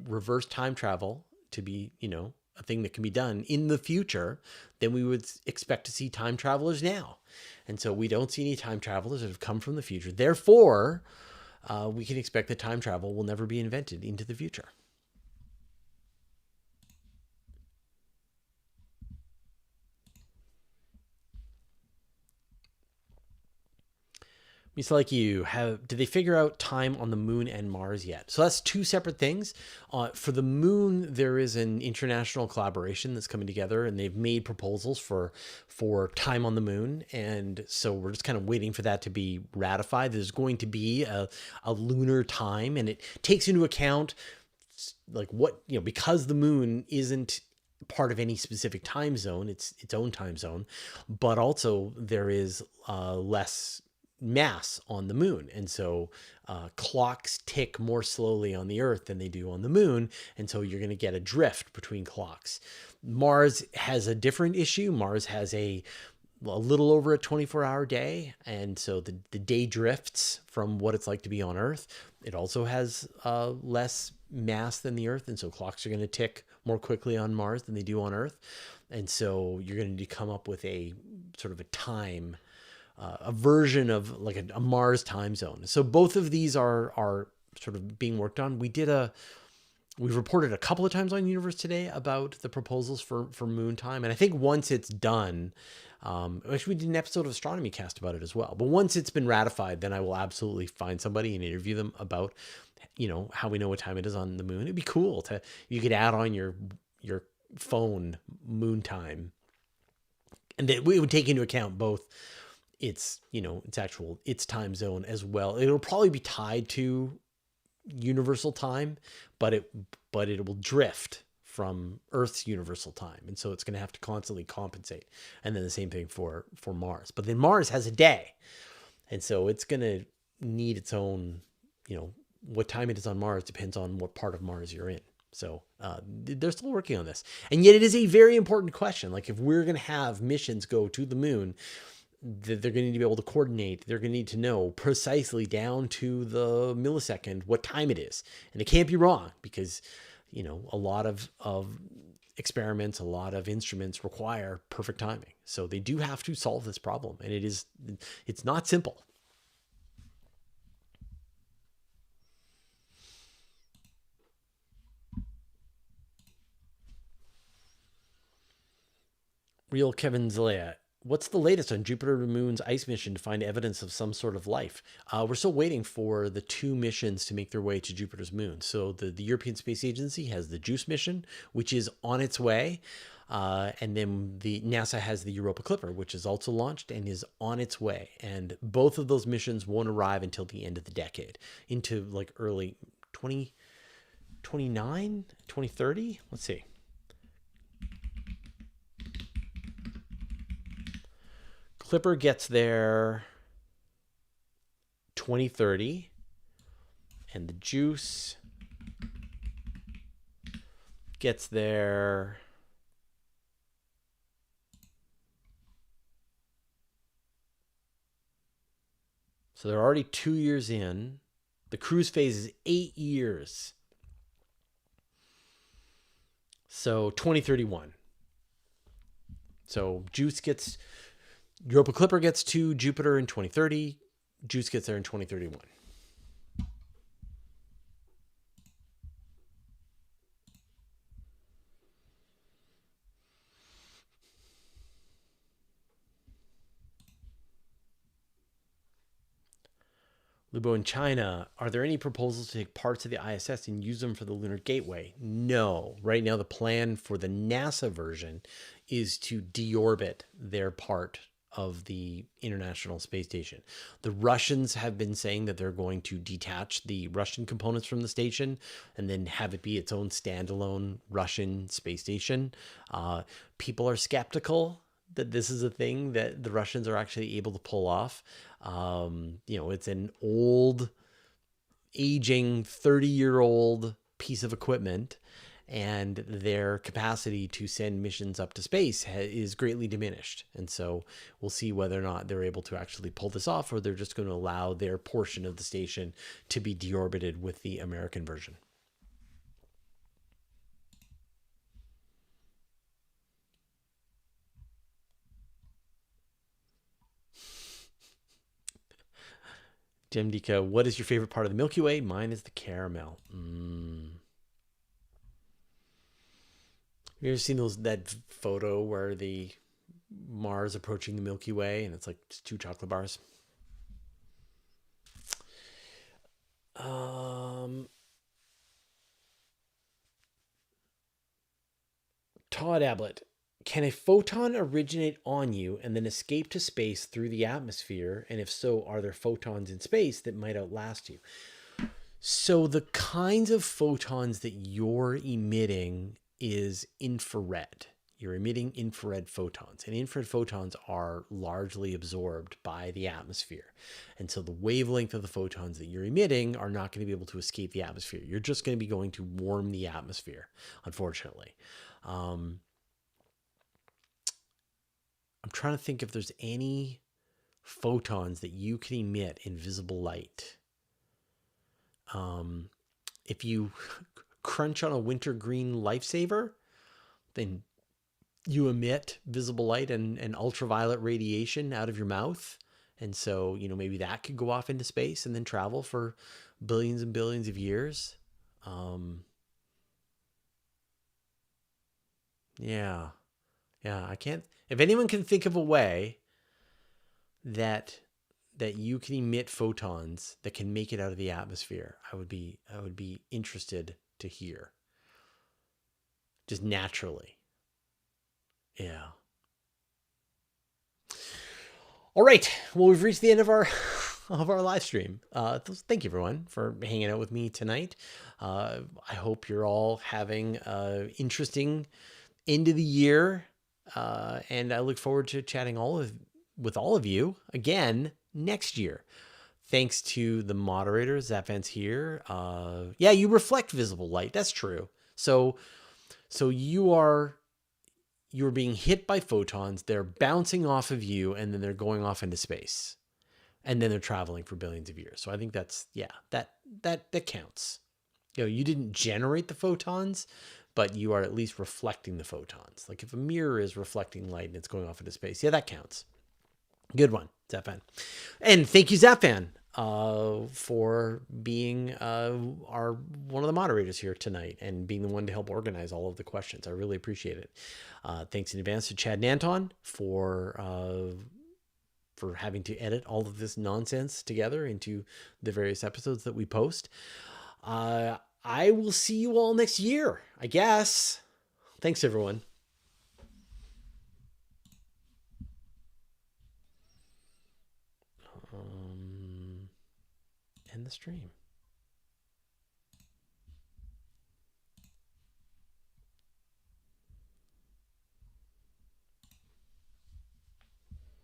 A: reverse time travel to be, a thing that can be done in the future, then we would expect to see time travelers now. And so we don't see any time travelers that have come from the future. Therefore, we can expect that time travel will never be invented into the future. It's like did they figure out time on the moon and Mars yet? So that's two separate things. For the moon, there is an international collaboration that's coming together, and they've made proposals for time on the moon. And so we're just kind of waiting for that to be ratified. There's going to be a lunar time, and it takes into account like what, because the moon isn't part of any specific time zone, it's its own time zone, but also there is less mass on the moon, and so clocks tick more slowly on the Earth than they do on the moon, and so you're going to get a drift between clocks. Mars has a different issue. Mars has a little over a 24-hour day, and so the day drifts from what it's like to be on Earth. It also has less mass than the Earth, and so clocks are going to tick more quickly on Mars than they do on Earth, and so you're going to come up with a sort of a time a version of like a Mars time zone. So both of these are sort of being worked on. We've reported a couple of times on Universe Today about the proposals for moon time. And I think once it's done, actually we did an episode of Astronomy Cast about it as well. But once it's been ratified, then I will absolutely find somebody and interview them about, how we know what time it is on the moon. It'd be cool you could add on your phone moon time. And it would take into account both its time zone as well. It'll probably be tied to universal time, but it will drift from Earth's universal time, and so it's going to have to constantly compensate. And then the same thing for Mars. But then Mars has a day, and so it's going to need its own. What time it is on Mars depends on what part of Mars you're in. So they're still working on this, and yet it is a very important question. Like if we're going to have missions go to the moon, they're going to need to be able to coordinate. They're going to need to know precisely down to the millisecond what time it is. And it can't be wrong because, a lot of experiments, a lot of instruments require perfect timing. So they do have to solve this problem. And it's not simple. Real Kevin Zalea. What's the latest on Jupiter to Moon's ice mission to find evidence of some sort of life? We're still waiting for the two missions to make their way to Jupiter's moon. So the European Space Agency has the JUICE mission, which is on its way. And then the NASA has the Europa Clipper, which is also launched and is on its way. And both of those missions won't arrive until the end of the decade, into like early 2029, 2030. Let's see. Clipper gets there 2030, and the JUICE gets there. So they're already 2 years in. The cruise phase is 8 years. So 2031. So Europa Clipper gets to Jupiter in 2030. Juice gets there in 2031. Lubo in China, are there any proposals to take parts of the ISS and use them for the Lunar Gateway? No. Right now, the plan for the NASA version is to deorbit their part of the International Space Station. The Russians have been saying that they're going to detach the Russian components from the station and then have it be its own standalone Russian space station. People are skeptical that this is a thing that the Russians are actually able to pull off. It's an old, aging, 30-year-old piece of equipment, and their capacity to send missions up to space is greatly diminished. And so we'll see whether or not they're able to actually pull this off, or they're just going to allow their portion of the station to be deorbited with the American version. Jim Dika, what is your favorite part of the Milky Way? Mine is the caramel. Have you ever seen that photo where the Mars approaching the Milky Way and it's like just 2 chocolate bars? Todd Ablett, can a photon originate on you and then escape to space through the atmosphere? And if so, are there photons in space that might outlast you? So the kinds of photons that you're emitting is infrared. You're emitting infrared photons, and infrared photons are largely absorbed by the atmosphere. And so the wavelength of the photons that you're emitting are not going to be able to escape the atmosphere. You're just going to be going to warm the atmosphere, unfortunately. I'm trying to think if there's any photons that you can emit in visible light. If you crunch on a wintergreen lifesaver, then you emit visible light and ultraviolet radiation out of your mouth. And so, maybe that could go off into space and then travel for billions and billions of years. Yeah. I can't. If anyone can think of a way that you can emit photons that can make it out of the atmosphere, I would be interested to hear. Just naturally. Yeah. All right. Well, we've reached the end of our live stream. Thank you, everyone, for hanging out with me tonight. I hope you're all having an interesting end of the year, and I look forward to chatting with all of you again next year. Thanks to the moderators, Zapfan's here. Yeah, you reflect visible light. That's true. So you're being hit by photons. They're bouncing off of you, and then they're going off into space, and then they're traveling for billions of years. So I think that counts. You didn't generate the photons, but you are at least reflecting the photons. Like if a mirror is reflecting light and it's going off into space, yeah, that counts. Good one, Zapfan. And thank you, Zapfan, for being one of the moderators here tonight and being the one to help organize all of the questions. I really appreciate it. Thanks in advance to Chad and Anton for having to edit all of this nonsense together into the various episodes that we post. I will see you all next year, I guess. Thanks, everyone. End the stream.